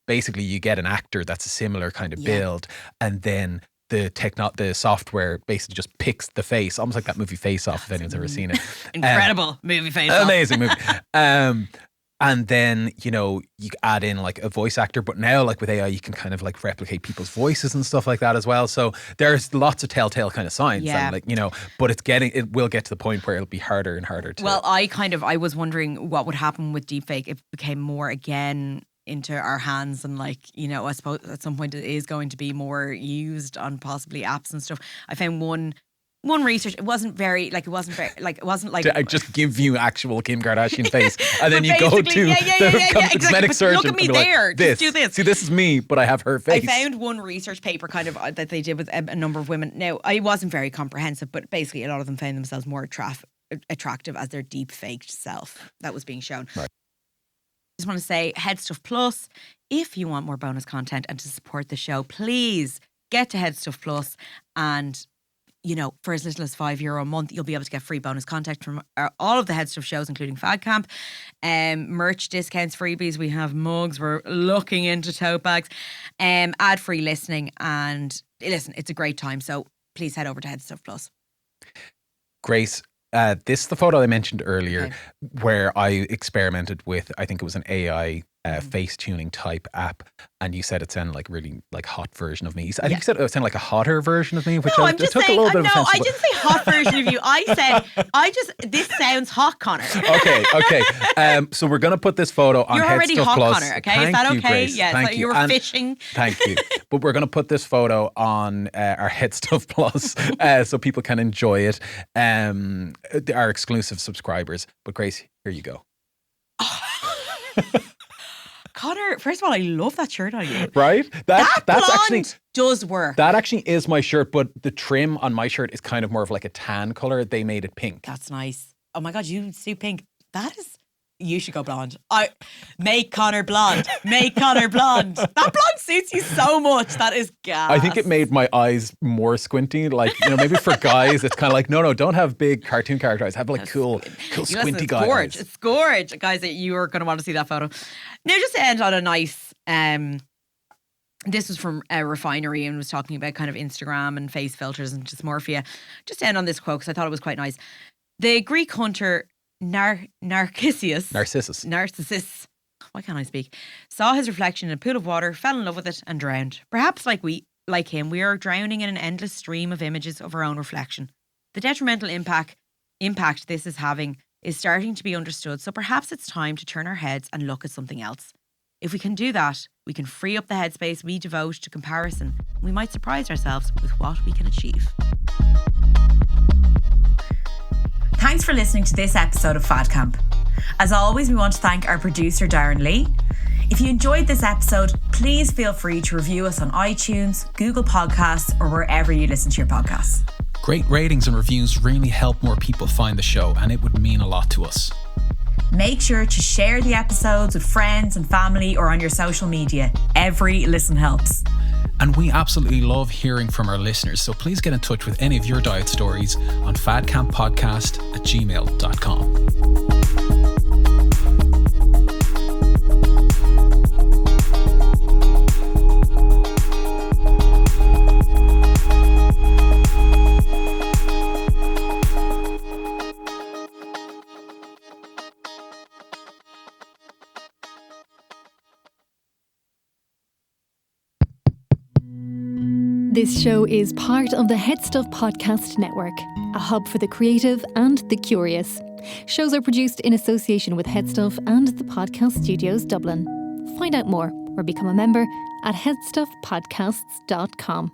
basically you get an actor that's a similar kind of build, and then the software basically just picks the face, almost like that movie Face Off, if anyone's ever seen it. Incredible movie Face Off. Amazing movie. And then, you know, you add in like a voice actor, but now like with AI, you can kind of like replicate people's voices and stuff like that as well. So there's lots of telltale kind of signs. Yeah. And like, you know, but it will get to the point where it'll be harder and harder to. Well, I was wondering what would happen with deepfake if it became more again into our hands, and like, you know, I suppose at some point it is going to be more used on possibly apps and stuff. I found one research. It wasn't like I just give you actual Kim Kardashian face, and then you go to the exactly. cosmetic surgeon. Look at me and be like, there. Just do this. See, this is me, but I have her face. I found one research paper kind of that they did with a number of women. Now, I wasn't very comprehensive, but basically a lot of them found themselves more attractive as their deep faked self that was being shown. Right. I just want to say, Headstuff Plus, if you want more bonus content and to support the show, please get to Headstuff Plus, and you know, for as little as €5 a month, you'll be able to get free bonus content from all of the Headstuff shows, including Fad Camp, merch discounts, freebies. We have mugs. We're looking into tote bags, ad-free listening, and listen, it's a great time. So please head over to Headstuff Plus. Grace, this is the photo I mentioned earlier, where I experimented with, I think it was an AI face tuning type app, and you said it sounded like really like hot version of me. I think you said it sounded like a hotter version of me, which No, I I'm just took saying, a little bit of offense. I didn't say hot version of you. I said, this sounds hot, Connor. Okay. So we're going to put this photo on You're already Headstuff hot, Plus. Connor, okay? Thank Is that you, okay? Grace. Yeah, Thank so you. you were fishing. Thank you. But we're going to put this photo on our Headstuff Plus so people can enjoy it. Our exclusive subscribers. But Grace, here you go. Connor, first of all, I love that shirt on you. Right? That's blonde actually does work. That actually is my shirt, but the trim on my shirt is kind of more of like a tan color. They made it pink. That's nice. Oh my God, you suit pink. You should go blonde. Make Connor blonde. Make Connor blonde. That blonde suits you so much. That is gas. I think it made my eyes more squinty. Like, you know, maybe for guys, it's kind of like, no, don't have big cartoon character eyes. Have like cool squinty guy eyes. It's gorge. Guys, you are going to want to see that photo. Now, just to end on a nice, this was from a Refinery and was talking about kind of Instagram and face filters and dysmorphia. Just to end on this quote, because I thought it was quite nice. The Greek hunter Narcissus, why can't I speak? Saw his reflection in a pool of water, fell in love with it, and drowned. Perhaps like him, we are drowning in an endless stream of images of our own reflection. The detrimental impact this is having is starting to be understood, so perhaps it's time to turn our heads and look at something else. If we can do that, we can free up the headspace we devote to comparison. We might surprise ourselves with what we can achieve. Thanks for listening to this episode of Fad Camp. As always, we want to thank our producer Darren Lee. If you enjoyed this episode, please feel free to review us on iTunes, Google Podcasts, or wherever you listen to your podcasts. Great ratings and reviews really help more people find the show, and it would mean a lot to us. Make sure to share the episodes with friends and family or on your social media. Every listen helps. And we absolutely love hearing from our listeners, so please get in touch with any of your diet stories on fadcamppodcast@gmail.com. This show is part of the Headstuff Podcast Network, a hub for the creative and the curious. Shows are produced in association with Headstuff and the Podcast Studios Dublin. Find out more or become a member at headstuffpodcasts.com.